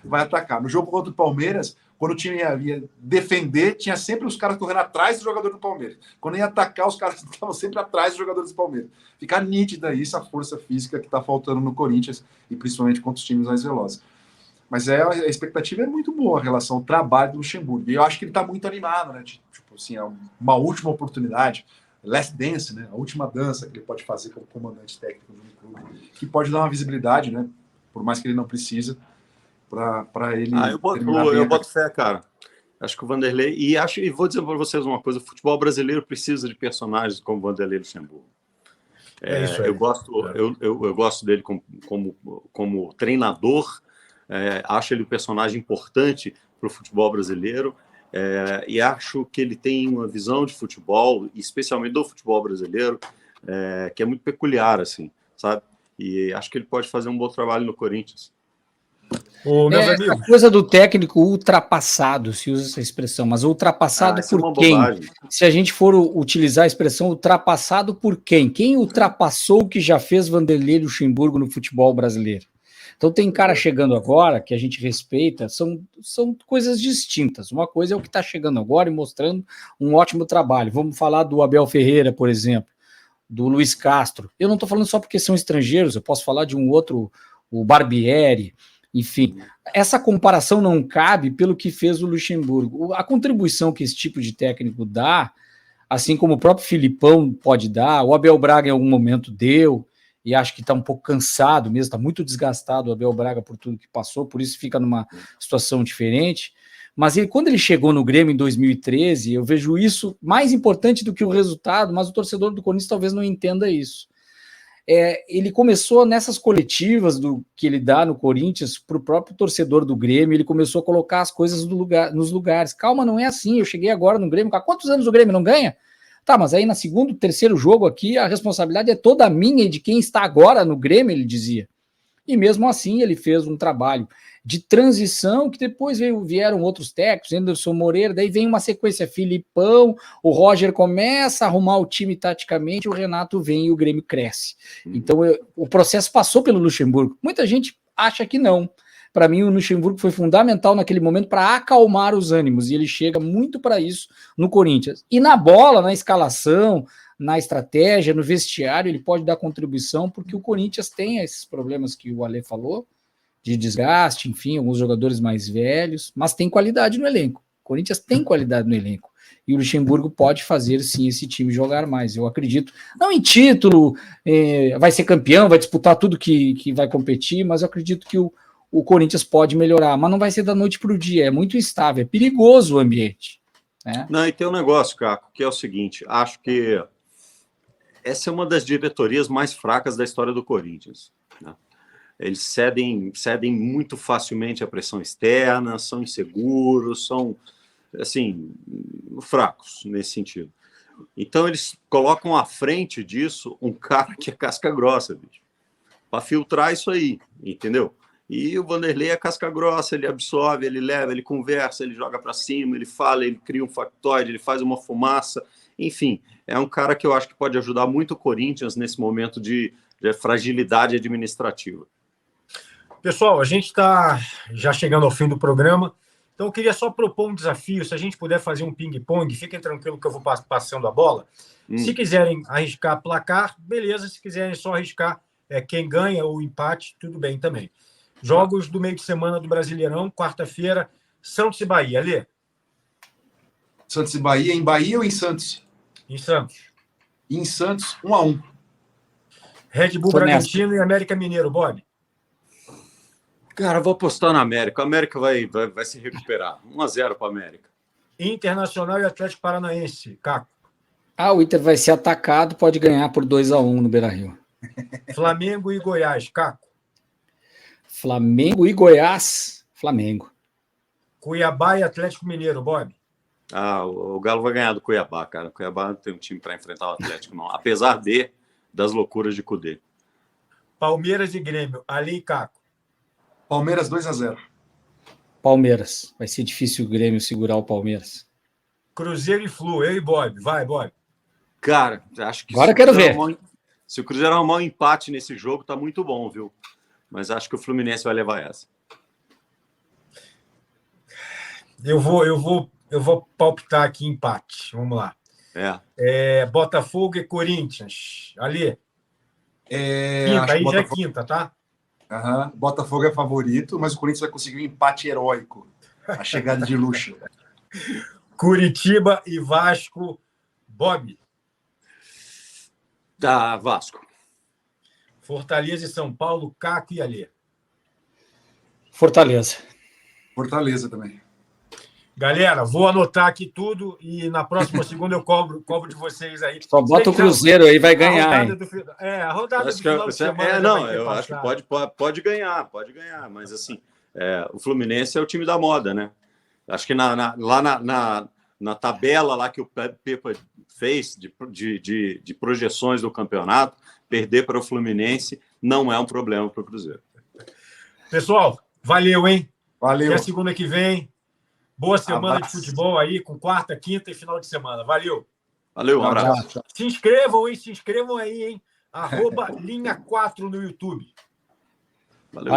vai atacar. No jogo contra o Palmeiras, quando o time ia defender, tinha sempre os caras correndo atrás do jogador do Palmeiras. Quando ia atacar, os caras estavam sempre atrás dos jogadores do Palmeiras. Fica nítida isso, a força física que está faltando no Corinthians, e principalmente contra os times mais velozes. Mas a expectativa é muito boa em relação ao trabalho do Luxemburgo. E eu acho que ele está muito animado, né? Tipo assim, é uma última oportunidade, last dance, né? A última dança que ele pode fazer como comandante técnico de um clube, que pode dar uma visibilidade, né? Por mais que ele não precisa, para ele. Eu boto fé, cara. Acho que o Vanderlei. E vou dizer para vocês uma coisa: o futebol brasileiro precisa de personagens como o Vanderlei Luxemburgo. Isso aí. Eu gosto dele como treinador. Acho ele um personagem importante para o futebol brasileiro, e acho que ele tem uma visão de futebol, especialmente do futebol brasileiro, que é muito peculiar, assim, sabe? E acho que ele pode fazer um bom trabalho no Corinthians. A coisa do técnico ultrapassado, se usa essa expressão, mas ultrapassado por quem? Bobagem. Se a gente for utilizar a expressão ultrapassado por quem? Quem ultrapassou o que já fez Vanderlei Luxemburgo no futebol brasileiro? Então tem cara chegando agora, que a gente respeita, são coisas distintas. Uma coisa é o que está chegando agora e mostrando um ótimo trabalho. Vamos falar do Abel Ferreira, por exemplo, do Luiz Castro. Eu não estou falando só porque são estrangeiros, eu posso falar de um outro o Barbieri, enfim. Essa comparação não cabe pelo que fez o Luxemburgo. A contribuição que esse tipo de técnico dá, assim como o próprio Filipão pode dar, o Abel Braga em algum momento deu, e acho que está um pouco cansado mesmo, está muito desgastado o Abel Braga por tudo que passou, por isso fica numa situação diferente. Mas quando ele chegou no Grêmio em 2013, eu vejo isso mais importante do que o resultado, mas o torcedor do Corinthians talvez não entenda isso. Ele começou nessas coletivas que ele dá no Corinthians para o próprio torcedor do Grêmio, ele começou a colocar as coisas nos lugares. Calma, não é assim, eu cheguei agora no Grêmio, há quantos anos o Grêmio não ganha? Tá, mas aí na segundo, terceiro jogo aqui, a responsabilidade é toda minha e de quem está agora no Grêmio, ele dizia. E mesmo assim ele fez um trabalho de transição, que depois vieram outros técnicos, Anderson Moreira, daí vem uma sequência, Filipão, o Roger começa a arrumar o time taticamente, o Renato vem e o Grêmio cresce. Então o processo passou pelo Luxemburgo. Muita gente acha que não. Para mim, o Luxemburgo foi fundamental naquele momento para acalmar os ânimos, e ele chega muito para isso no Corinthians. E na bola, na escalação, na estratégia, no vestiário, ele pode dar contribuição, porque o Corinthians tem esses problemas que o Ale falou, de desgaste, enfim, alguns jogadores mais velhos, mas tem qualidade no elenco. O Corinthians tem qualidade no elenco. E o Luxemburgo pode fazer, sim, esse time jogar mais. Eu acredito, não em título, vai ser campeão, vai disputar tudo que vai competir, mas eu acredito que o Corinthians pode melhorar, mas não vai ser da noite para o dia, é muito instável, é perigoso o ambiente. Né? Não, e tem um negócio, Caco, que é o seguinte, acho que essa é uma das diretorias mais fracas da história do Corinthians. Né? Eles cedem muito facilmente à pressão externa, são inseguros, são, assim, fracos nesse sentido. Então, eles colocam à frente disso um cara que é casca grossa, bicho, para filtrar isso aí, entendeu? E o Vanderlei é casca grossa, ele absorve, ele leva, ele conversa, ele joga para cima, ele fala, ele cria um factoide, ele faz uma fumaça. Enfim, é um cara que eu acho que pode ajudar muito o Corinthians nesse momento de fragilidade administrativa. Pessoal, a gente está já chegando ao fim do programa, então eu queria só propor um desafio. Se a gente puder fazer um ping-pong, fiquem tranquilos que eu vou passando a bola. Se quiserem arriscar placar, beleza. Se quiserem só arriscar quem ganha ou empate, tudo bem também. Jogos do meio de semana do Brasileirão, quarta-feira, Santos e Bahia. Alê? Santos e Bahia, em Bahia ou em Santos? Em Santos. Em Santos, 1-1. Red Bull Bragantino e América Mineiro, Bob? Cara, vou apostar na América. A América vai se recuperar. 1-0 para a América. Internacional e Atlético Paranaense, Caco? O Inter vai ser atacado, pode ganhar por 2-1 no Beira-Rio. Flamengo e Goiás, Caco? Flamengo e Goiás, Flamengo. Cuiabá e Atlético Mineiro, Bob? O Galo vai ganhar do Cuiabá, cara. O Cuiabá não tem um time para enfrentar o Atlético, não. Apesar das loucuras de Cudê. Palmeiras e Grêmio, Ali e Caco? Palmeiras 2-0. Palmeiras. Vai ser difícil o Grêmio segurar o Palmeiras. Cruzeiro e Flu, eu e Bob. Vai, Bob. Cara, acho que... Agora quero ver. Se o Cruzeiro arrumar um empate nesse jogo, tá muito bom, viu? Mas acho que o Fluminense vai levar essa. Eu vou palpitar aqui empate. Vamos lá. Botafogo e Corinthians. Ali. Quinta, aí já é quinta, tá? Botafogo é favorito, mas o Corinthians vai conseguir um empate heróico. A chegada de luxo. Curitiba e Vasco. Bob. Vasco. Fortaleza e São Paulo, Caco e Alê. Fortaleza. Fortaleza também. Galera, vou anotar aqui tudo e na próxima segunda eu cobro de vocês aí. Só bota o Cruzeiro aí, vai ganhar. A rodada do final de semana. Eu acho que pode ganhar, mas assim, o Fluminense é o time da moda, né? Acho que lá na tabela lá que o Pepa fez de projeções do campeonato, perder para o Fluminense não é um problema para o Cruzeiro. Pessoal, valeu, hein? Valeu. Até a segunda que vem. Boa semana de futebol aí, com quarta, quinta e final de semana. Valeu. Valeu, um abraço. Se inscrevam aí, hein? @linha4 no YouTube. Valeu.